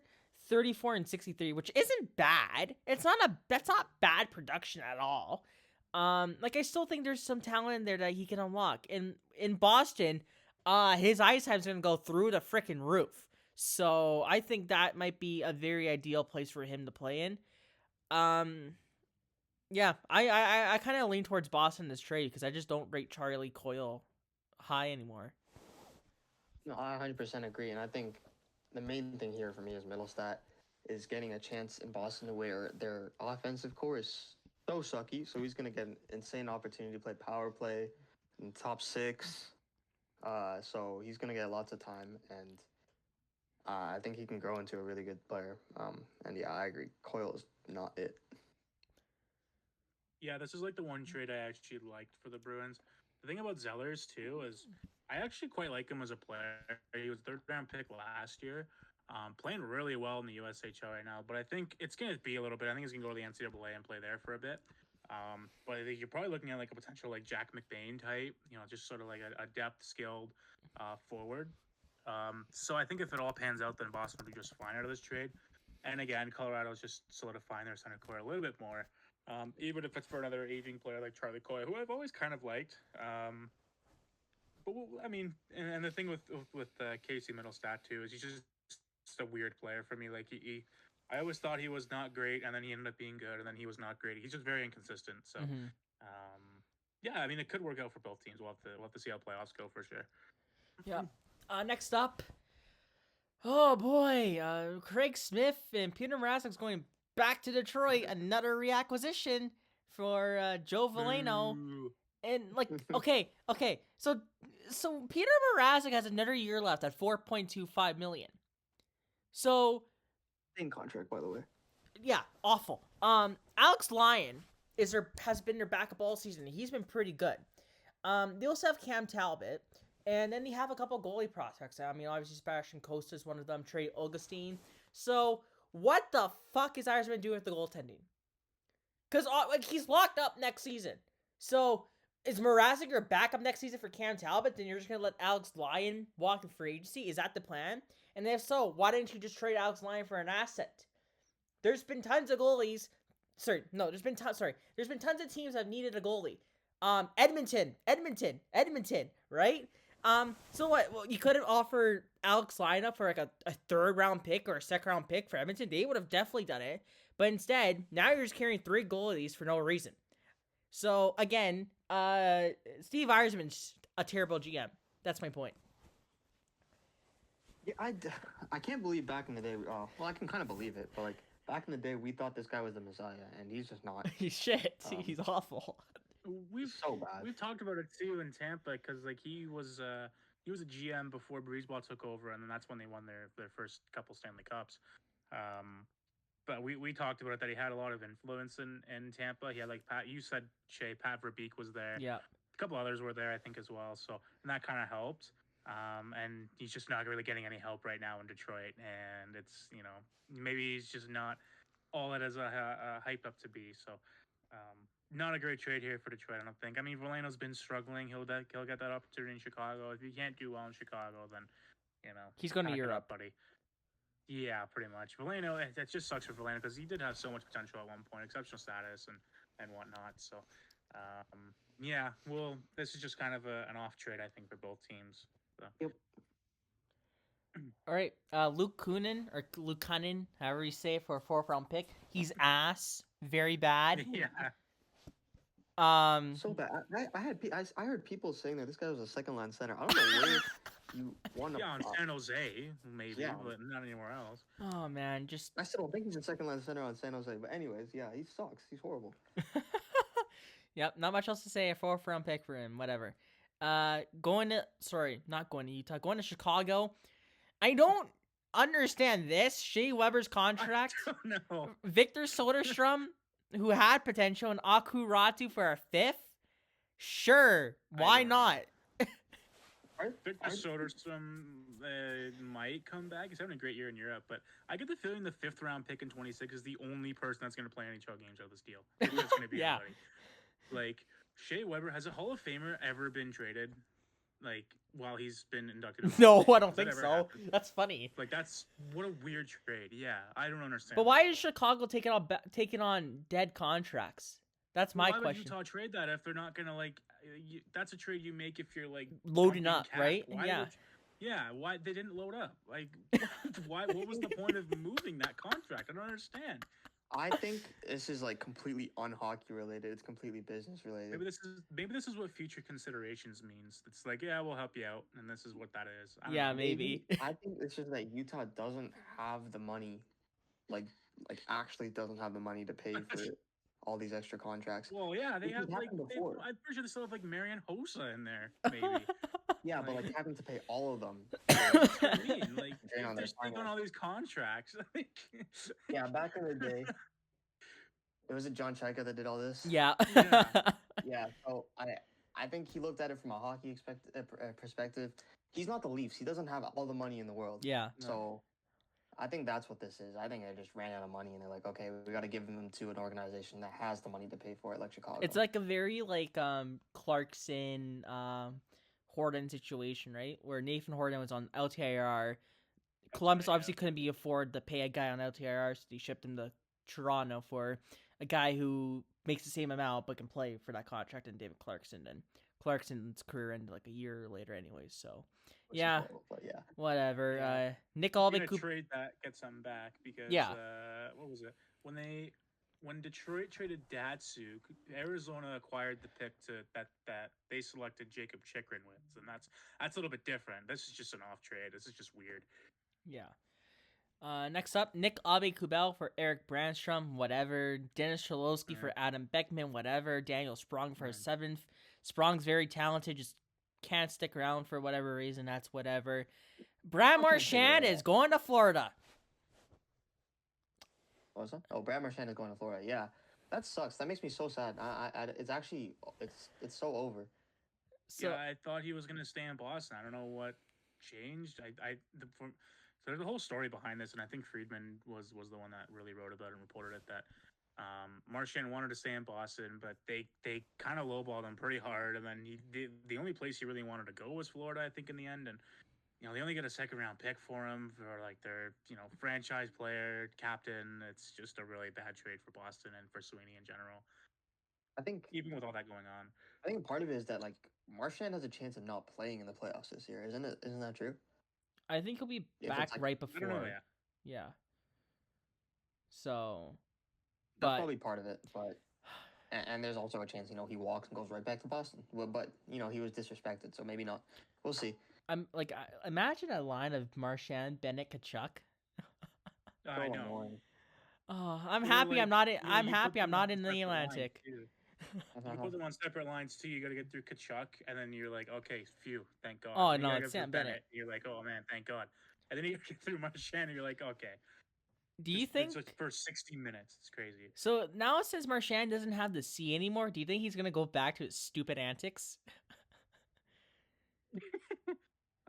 34 and 63, which isn't bad. That's not bad production at all. Like I still think there's some talent in there that he can unlock. In Boston, his eyesight's gonna go through the freaking roof. So I think that might be a very ideal place for him to play in. Yeah, I kind of lean towards Boston in this trade because I just don't rate Charlie Coyle high anymore. No, I 100% agree, and I think the main thing here for me is Middlestat is getting a chance in Boston where their offensive core is so sucky, so he's going to get an insane opportunity to play power play in top six. So he's going to get lots of time, and I think he can grow into a really good player. And yeah, I agree. Coyle is not it. Yeah, this is like the one trade I actually liked for the Bruins. The thing about Zellers too is I actually quite like him as a player. He was third round pick last year, playing really well in the USHL right now. But I think it's going to be a little bit. I think he's going to go to the NCAA and play there for a bit. But I think you're probably looking at like a potential like Jack McBain type, just sort of like a depth skilled forward. So I think if it all pans out, then Boston will be just fine out of this trade. And again, Colorado's just solidifying their center core a little bit more. Even if it's for another aging player like Charlie Coyle, who I've always kind of liked. But I mean, and the thing with Casey Middlestat too is he's just a weird player for me. Like I always thought he was not great, and then he ended up being good, and then he was not great. He's just very inconsistent. So, yeah, I mean, it could work out for both teams. We'll have to see how playoffs go for sure. Yeah. Next up, oh boy, Craig Smith and Peter Mrazek's going back to Detroit. Another reacquisition for Joe Veleno. Ooh. And like, okay, so Peter Mrazek has another year left at $4.25 million. So, In contract, by the way. yeah, awful. Alex Lyon has been their backup all season. He's been pretty good. They also have Cam Talbot, and then they have a couple goalie prospects. I mean, obviously Sebastian Costa is one of them. Trey Augustine. So, what the fuck is Yzerman doing with the goaltending? Because like he's locked up next season. So, is Mrazek your backup next season for Cam Talbot? Then you're just gonna let Alex Lyon walk in free agency? Is that the plan? And if so, why didn't you just trade Alex Lyon for an asset? There's been tons of goalies. There's been tons of teams that have needed a goalie. Edmonton, right? So what? Well, you could have offered Alex Lyon up for like a third round pick or a second round pick for Edmonton. They would have definitely done it. But instead, now you're just carrying 3 goalies for no reason. So again, Steve Yzerman's a terrible GM. That's my point. Yeah, I can't believe back in the day. Well, I can kind of believe it, but like back in the day, we thought this guy was the Messiah, and he's just not. He's shit. He's awful. We've So bad. We've talked about it too in Tampa because like he was a GM before Breezeball took over, and then that's when they won their first couple Stanley Cups. But we talked about it that he had a lot of influence in Tampa. He had like Pat. You said Pat Verbeek was there. Yeah. A couple others were there, I think, as well. So and that kind of helped. And he's just not really getting any help right now in Detroit, and it's maybe he's just not all that is hyped up to be. So, not a great trade here for Detroit, I don't think. I mean, Veleno's been struggling. He'll get that opportunity in Chicago. If he can't do well in Chicago, then he's going to Europe, buddy. Yeah, pretty much. Veleno, that just sucks for Veleno because he did have so much potential at one point, exceptional status and whatnot. So, yeah, well, this is just kind of an off trade, I think, for both teams. So. Yep. All right, Luke Kunin, however you say it, for a 4th round pick. He's ass, very bad. Yeah. So bad. I heard people saying that this guy was a second line center. I don't know where you want to. Yeah, on San Jose, maybe, Yeah. but not anywhere else. Oh man, just I still don't think he's a second line center on San Jose. But anyways, yeah, he sucks. He's horrible. Yep, not much else to say. A 4th round pick for him, whatever. Going to Utah, going to Chicago. I don't understand this. Shea Weber's contract. No. Victor Soderstrom, who had potential, and Aku Ratu for a 5th. Sure, why not? Victor Soderstrom might come back. He's having a great year in Europe, but I get the feeling the 5th-round pick in 26 is the only person that's going to play NHL games out of this deal. Maybe that's going to be Yeah. anybody. Like, Shea Weber, has a Hall of Famer ever been traded, like, while he's been inducted? into the No, Hall of Fame? I don't Has that think ever so. happened? That's funny. Like, that's what a weird trade. Yeah, I don't understand. But why is Chicago taking on dead contracts? That's my why question. would Utah trade that if they're not gonna like? That's a trade you make if you're like Loading pumping up, cap. right? Why Yeah. yeah. Why they didn't load up? Like, why? What was the point of moving that contract? I don't understand. I think this is like completely unhockey related. It's completely business related. Maybe this is what future considerations means. It's like, yeah, we'll help you out, and this is what that is. I don't Yeah, know. maybe. I think it's just that Utah doesn't have the money, like actually doesn't have the money to pay for all these extra contracts. Well, yeah, they This have has like. happened before. I'm pretty sure they still have like Marian Hossa in there. Maybe. Yeah, but like having to pay all of them. That's what I mean. Like, Drain on they're their taking on finance. all these contracts. Yeah, back in the day, it was John Chaika that did all this. Yeah. Yeah. Yeah, so I think he looked at it from a hockey perspective. He's not the Leafs. He doesn't have all the money in the world. Yeah. So I think that's what this is. I think they just ran out of money and they're like, okay, we got to give them to an organization that has the money to pay for it, like Chicago. It's like a very like Clarkson Horton situation, right? Where Nathan Horton was on LTIR. Columbus obviously couldn't be afford to pay a guy on LTIR, so they shipped him to Toronto for a guy who makes the same amount but can play for that contract, and David Clarkson. And Clarkson's career ended like a year later anyways, so yeah. But yeah. Whatever. Yeah. Nick You're Albeck gonna trade that, get something back because Yeah. What was it when Detroit traded Datsuk, Arizona acquired the pick that they selected Jacob Chikrin with, and that's a little bit different. This is just an off trade. This is just weird. Yeah. Next up, Nick Aube-Kubel for Eric Brandstrom, whatever. Dennis Cholowski for Adam Beckman, whatever. Daniel Sprong for a 7th. Sprong's very talented, just can't stick around for whatever reason. That's whatever. Brad Marchand is going to Florida. What was that? Oh, Brad Marchand is going to Florida. Yeah, that sucks. That makes me so sad. It's actually it's so over. So yeah, I thought he was gonna stay in Boston. I don't know what changed. So there's a whole story behind this, and I think Friedman was the one that really wrote about it and reported it, that Marchand wanted to stay in Boston, but they kind of lowballed him pretty hard, and then the only place he really wanted to go was Florida, I think, in the end, and they only get a 2nd-round pick for him for like their franchise player, captain. It's just a really bad trade for Boston and for Sweeney in general. I think Even with all that going on, I think part of it is that like Marchand has a chance of not playing in the playoffs this year, isn't it? Isn't that true? I think he'll be If back it's like- right I don't know. before. Yeah. So, That's but probably part of it, but and there's also a chance he walks and goes right back to Boston. But he was disrespected, so maybe not. We'll see. I'm like, imagine a line of Marchand, Bennett, Kachuk. I So know. annoying. Oh, I'm Or, happy like, I'm not in. you know, I'm you happy put I'm them on not in the separate lines, Atlantic. too. You put them on separate lines too. You got to get through Kachuk, and then you're like, okay, phew, thank God. Oh, And you no, gotta it's get through Sam Bennett. You're like, oh man, thank God. And then you get through Marchand, and you're like, okay. Do you think? It's for 60 minutes? It's crazy. So now it says Marchand doesn't have the C anymore. Do you think he's gonna go back to his stupid antics?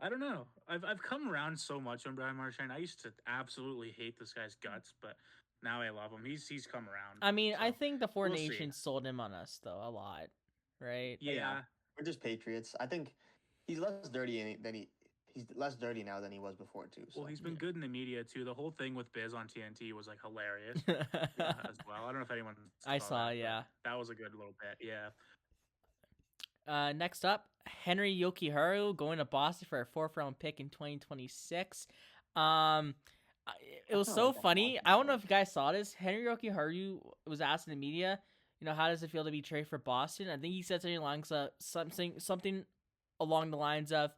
I don't know. I've come around so much on Brian Marchand. I used to absolutely hate this guy's guts, but now I love him. He's come around. I mean, I so think the Four we'll see. Nations sold him on us though a lot, right? Yeah. We're just Patriots. I think he's less dirty he's less dirty now than he was before too. So. Well, he's been good in the media too. The whole thing with Biz on TNT was like hilarious as well. I don't know if anyone I saw, that, but yeah. that was a good little bit. Yeah. Next up, Henry Yokiharu going to Boston for a 4th-round pick in 2026. It was so funny. I don't know if you guys saw this. Henry Yokiharu was asked in the media, how does it feel to be traded for Boston? I think he said something along the lines of,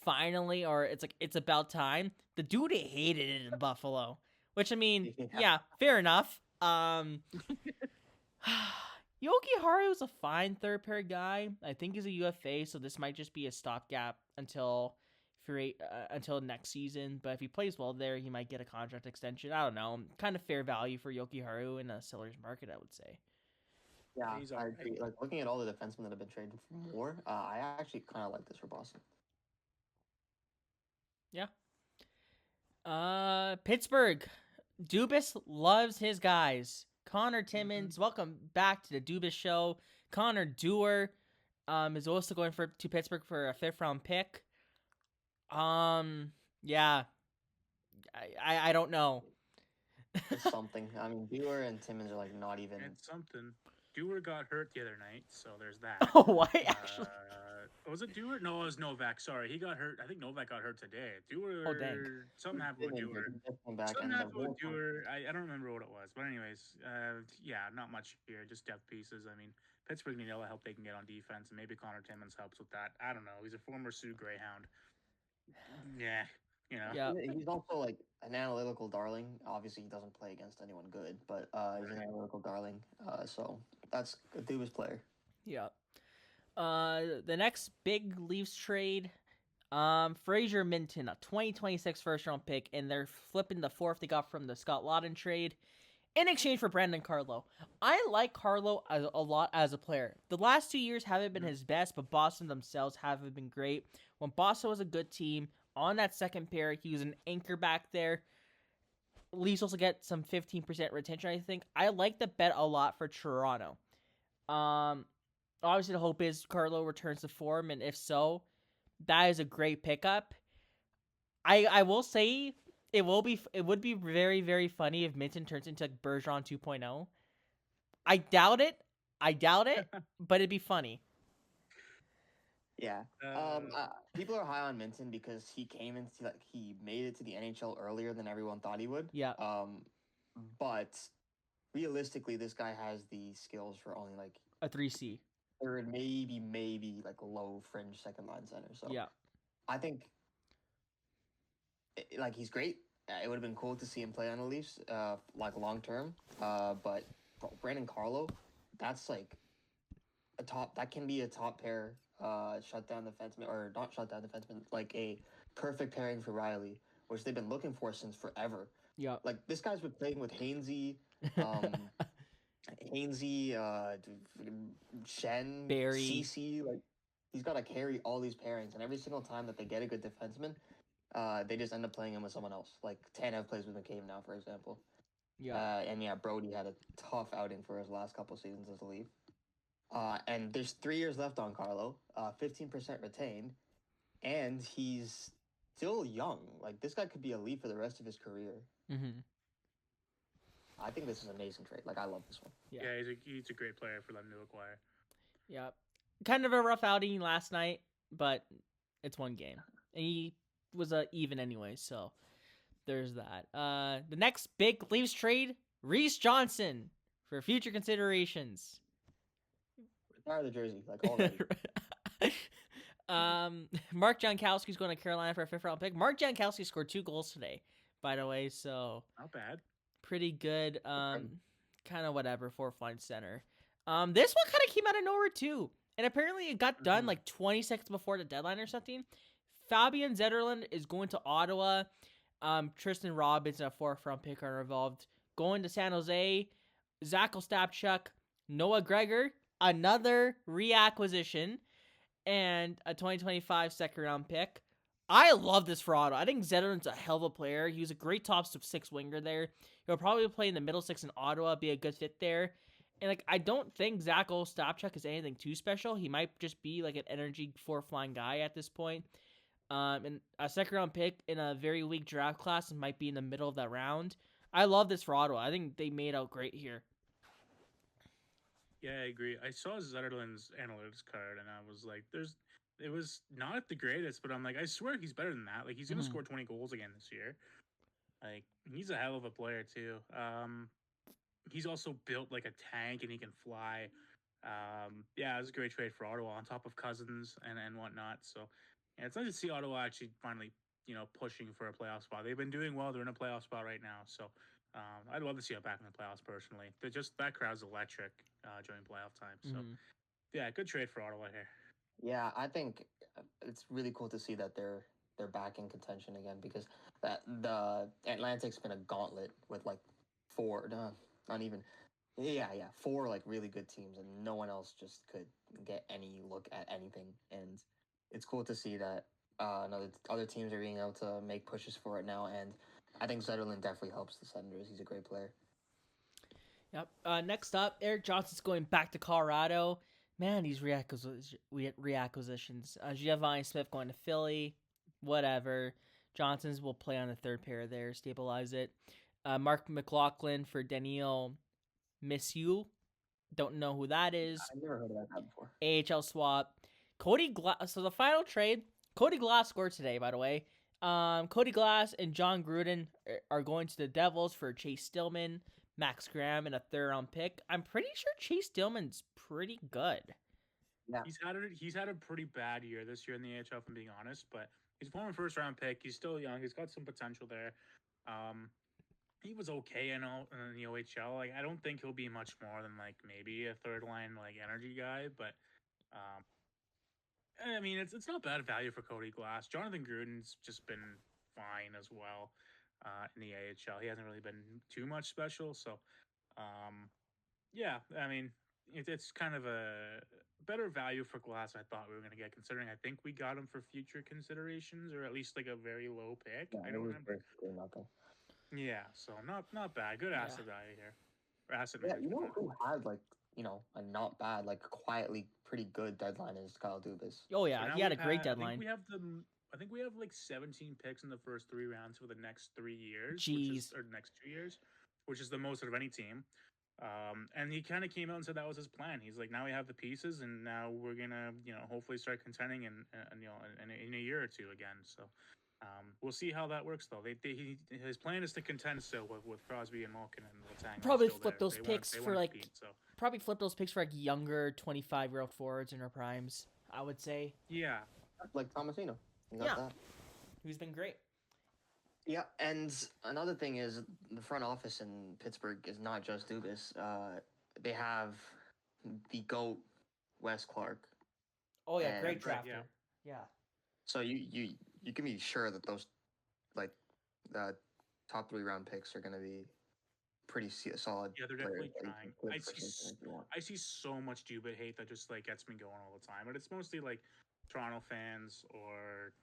finally, or it's about time. The dude hated it in Buffalo, which I mean, yeah, fair enough. Yokiharu is a fine 3rd-pair guy. I think he's a UFA, so this might just be a stopgap until next season. But if he plays well there, he might get a contract extension. I don't know. Kind of fair value for Yokiharu in a seller's market, I would say. Yeah, He's I alright. agree. Like looking at all the defensemen that have been traded for more, I actually kind of like this for Boston. Yeah. Pittsburgh. Dubas loves his guys. Connor Mm-hmm. Timmins, welcome back to the Dubas Show. Connor Dewar, is also going to Pittsburgh for a 5th-round pick. Yeah, I don't know. It's something. I mean, Bueller and Timmons are like not even. It's something. Dewar got hurt the other night, so there's that. Oh, why actually? Was it Dewar? No, it was Novak. Sorry, he got hurt. I think Novak got hurt today. Oh, dang. Something happened with He didn't. Dewar. He just came back, Something and the happened whole with time. Dewar. I don't remember what it was, but anyways, yeah, not much here. Just depth pieces. I mean, Pittsburgh need all the help they can get on defense, and maybe Connor Timmins helps with that. I don't know. He's a former Sioux Greyhound. Yeah, you know. Yeah. He's also like an analytical darling. Obviously, he doesn't play against anyone good, but he's an analytical darling. So that's a Dubas player. Yeah. The next big Leafs trade, Fraser Minton, a 2026 first-round pick, and they're flipping the 4th they got from the Scott Laughton trade in exchange for Brandon Carlo. I like Carlo a lot as a player. The last 2 years haven't been his best, but Boston themselves haven't been great. When Boston was a good team, on that second pair, he was an anchor back there. Leafs also get some 15% retention, I think. I like the bet a lot for Toronto. Obviously, the hope is Carlo returns to form, and if so, that is a great pickup. I will say it would be very, very funny if Minton turns into like Bergeron 2.0. I doubt it. But it'd be funny. Yeah. People are high on Minton because he came into he made it to the NHL earlier than everyone thought he would. Yeah. But realistically, this guy has the skills for only like A 3C. third, maybe like low fringe second line center. So Yeah. I think like he's great. It would have been cool to see him play on the Leafs, like long term. But Brandon Carlo, that's like a top. That can be a top pair. Shutdown defenseman, or not shutdown defenseman, like a perfect pairing for Riley, which they've been looking for since forever. Yeah. Like this guy's been playing with Hainsey, Shen, Barry. CC. Like he's got to carry all these pairings, and every single time that they get a good defenseman, they just end up playing him with someone else. Like Tanev plays with McCabe now, for example. Yeah. And yeah, Brody had a tough outing for his last couple seasons as a Leaf. And there's 3 years left on Carlo, 15% retained, and he's still young. Like this guy could be a Leaf for the rest of his career. Mm-hmm. I think this is an amazing trade. Like I love this one. Yeah, he's a great player for them to acquire. Yeah. Kind of a rough outing last night, but it's one game. And he was even anyway, so there's that. The next big Leafs trade, Reese Johnson for future considerations. Retire the jersey, like already. Mark Jankowski's going to Carolina for a 5th-round pick. Mark Jankowski scored 2 goals today, by the way, so Not bad. pretty good. Kind of whatever, 4th-line center. This one kind of came out of nowhere too, and apparently it got done like 20 seconds before the deadline or something. Fabian Zetterlund is going to Ottawa. Tristan Robinson, a 4th-round pick, are involved. Going to San Jose. Zach Ostapchuk, Noah Gregor, another reacquisition, and a 2025 2nd-round pick. I love this for Ottawa. I think Zetterlund's a hell of a player. He was a great top 6 winger there. He'll probably play in the middle 6 in Ottawa, be a good fit there. And like I don't think Zach Ostapchuk is anything too special. He might just be like an energy 4th-line guy at this point. And a 2nd-round pick in a very weak draft class might be in the middle of that round. I love this for Ottawa. I think they made out great here. Yeah, I agree. I saw Zetterlund's analytics card, and I was like, it was not the greatest, but I'm like, I swear he's better than that. Like, he's going to score 20 goals again this year. Like, he's a hell of a player, too. He's also built like a tank, and he can fly. Yeah, it was a great trade for Ottawa on top of Cousins and whatnot. So, yeah, it's nice to see Ottawa actually finally, pushing for a playoff spot. They've been doing well. They're in a playoff spot right now. So, I'd love to see it back in the playoffs personally. That crowd's electric during playoff time. So, yeah, good trade for Ottawa here. Yeah, I think it's really cool to see that they're back in contention again because the Atlantic's been a gauntlet with like 4, not even, 4 like really good teams, and no one else just could get any look at anything. And it's cool to see that other teams are being able to make pushes for it now, and I think Zetterlund definitely helps the Senators. He's a great player. Yep. Next up, Eric Johnson's going back to Colorado. Man, these reacquisitions. Giovanni Smith going to Philly. Whatever. Johnson's will play on the third pair there, stabilize it. Mark McLaughlin for Daniil Messieu. Don't know who that is. I've never heard of that before. AHL swap. So the final trade, Cody Glass scored today, by the way. Cody Glass and John Gruden are going to the Devils for Chase Stillman, Max Graham, and a third-round pick. I'm pretty sure Chase Stillman's pretty good. Yeah, He's had a pretty bad year this year in the AHL, if I'm being honest. But he's a former first-round pick. He's still young. He's got some potential there. He was okay in the OHL. Like, I don't think he'll be much more than like maybe a third-line like energy guy. But I mean, it's not bad value for Cody Glass. Jonathan Gruden's just been fine as well in the AHL. He hasn't really been too much special. So, yeah, I mean, it's kind of a better value for Glass I thought we were going to get, considering I think we got him for future considerations or at least like a very low pick. yeah, I don't remember. Nothing. Yeah, so not bad. Good asset value here. Or asset Yeah, you management. know who had like a not bad, like quietly pretty good deadline is Kyle Dubas. Oh So yeah, now he had a we've great I deadline. think we have like 17 picks in the first 3 rounds for the next 3 years, Jeez. or next 2 years, which is the most out of any team. And he kind of came out and said that was his plan. He's like, now we have the pieces, and now we're gonna, hopefully start contending in a year or two again. So, we'll see how that works though. His plan is to contend still with Crosby and Malkin and Letang. Probably flip those picks for like probably flip those picks for like younger 25-year-old forwards in their primes. I would say. Yeah, like Tomasino. Yeah, who's been great. Yeah, and another thing is the front office in Pittsburgh is not just Dubas. They have the GOAT, Wes Clark. Oh yeah, great drafter. Yeah. So you can be sure that those like top 3 round picks are going to be pretty solid. Yeah, they're definitely trying. I see so much Dubas hate that just like gets me going all the time, but it's mostly like Toronto fans or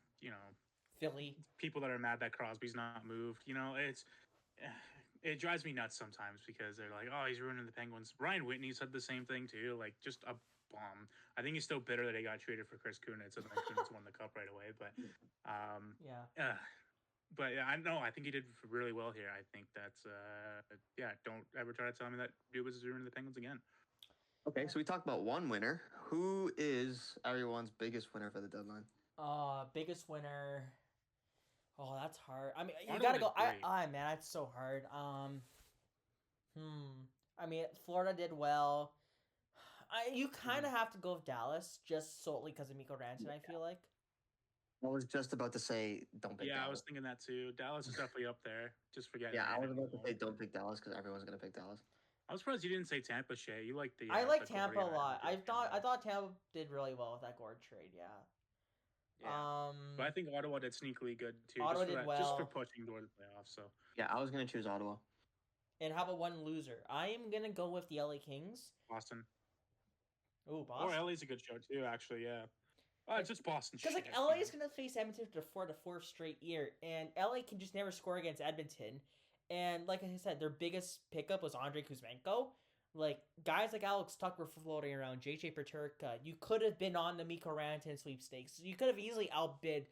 Philly people that are mad that Crosby's not moved. It drives me nuts sometimes because they're like, oh, he's ruining the Penguins. Ryan Whitney said the same thing too, like just a bomb. I think he's still bitter that he got traded for Chris Kunitz and then Kunitz won the cup right away. But but yeah, I think he did really well here. I think that's don't ever try to tell me that Dubas is ruining the Penguins again. Okay, so we talked about one winner. Who is everyone's biggest winner for the deadline? Biggest winner. Oh, that's hard. I mean, you gotta go. Man, that's so hard. I mean, Florida did well. You kind of have to go with Dallas just solely because of Mikko Rantanen. I feel like. I was just about to say don't pick Dallas. I was thinking that too. Dallas is definitely up there. Just forget. Yeah, I was about to say don't pick Dallas because everyone's gonna pick Dallas. I was surprised you didn't say Tampa, Shay. You like the. I like Tampa a lot. I thought Tampa did really well with that Gord trade. Yeah. But I think Ottawa did sneakily good too. Ottawa did well. Just for pushing towards the playoffs. So. Yeah, I was gonna choose Ottawa. And how about one loser? I am gonna go with the LA Kings. Boston. Oh, Boston. Or LA's a good show too, actually. Yeah. It's just Boston. Because like LA is gonna face Edmonton for the 4th straight year, and LA can just never score against Edmonton. And like I said, their biggest pickup was Andrei Kuzmenko. Like guys like Alex Tuck were floating around, JJ Peterka. You could have been on the Mikko Rantanen sweepstakes. You could have easily outbid,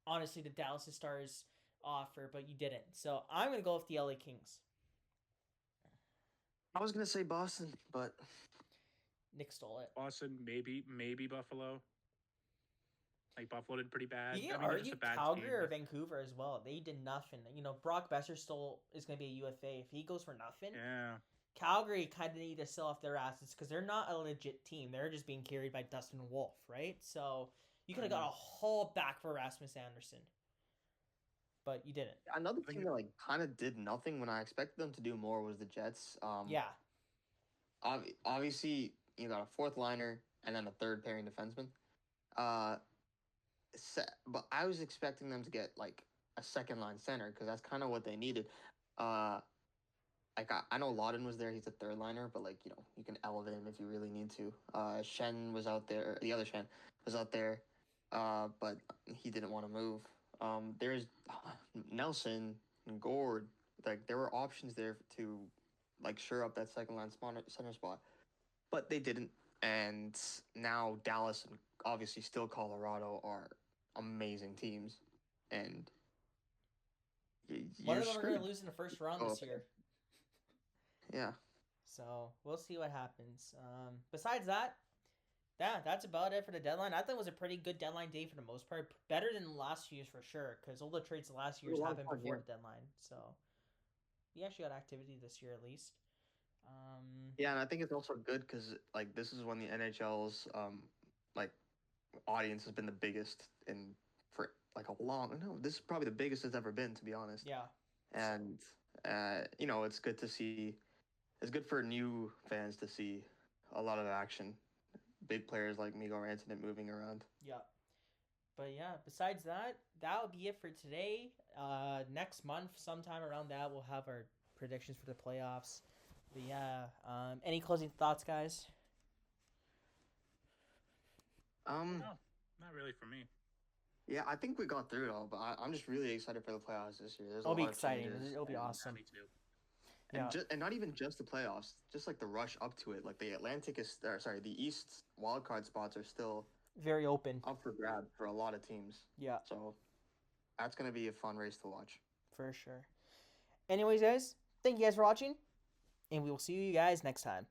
honestly, the Dallas Stars offer, but you didn't. So I'm gonna go with the LA Kings. I was gonna say Boston, but Nick stole it. Boston, maybe Buffalo. Like Buffalo did pretty bad. You can argue Calgary or Vancouver as well. They did nothing. Brock Besser still is going to be a UFA. If he goes for nothing, Calgary kind of need to sell off their assets because they're not a legit team. They're just being carried by Dustin Wolf, right? So you could have got a whole back for Rasmus Anderson, but you didn't. Another team that kind of did nothing when I expected them to do more was the Jets. Obviously, you got a 4th liner and then a 3rd pairing defenseman. But I was expecting them to get like a 2nd line center because that's kind of what they needed. I know Lawton was there; he's a 3rd liner, but you can elevate him if you really need to. Shen was out there. The other Shen was out there. but he didn't want to move. There's Nelson and Gord. Like there were options there to like shore up that second line center spot, but they didn't. And now Dallas and obviously still Colorado are amazing teams, and One you're of them are screwed. going to lose in the first round Oh, this year. yeah. So we'll see what happens. Besides that, yeah, that's about it for the deadline. I think it was a pretty good deadline day for the most part. Better than last year's for sure, because all the trades the last year's lot of happened fun, before yeah. the deadline. So we actually got activity this year at least. Yeah, and I think it's also good because like this is when the NHL's like audience has been the biggest in for like a long. No, this is probably the biggest it's ever been, to be honest. Yeah. And it's good to see. It's good for new fans to see a lot of action. Big players like MIKKO Rantanen moving around. Yeah. But yeah, besides that, that'll be it for today. Next month, sometime around that, we'll have our predictions for the playoffs. But yeah, any closing thoughts, guys? No, not really for me. Yeah, I think we got through it all, but I'm just really excited for the playoffs this year. There's It'll a be lot exciting. of changes. It'll be and, awesome. Me too. And, Yeah. and not even just the playoffs, just like the rush up to it. Like the East wildcard spots are still Very open. up for grab for a lot of teams. Yeah, So that's gonna be a fun race to watch. for sure. Anyways, guys, thank you guys for watching, and we will see you guys next time.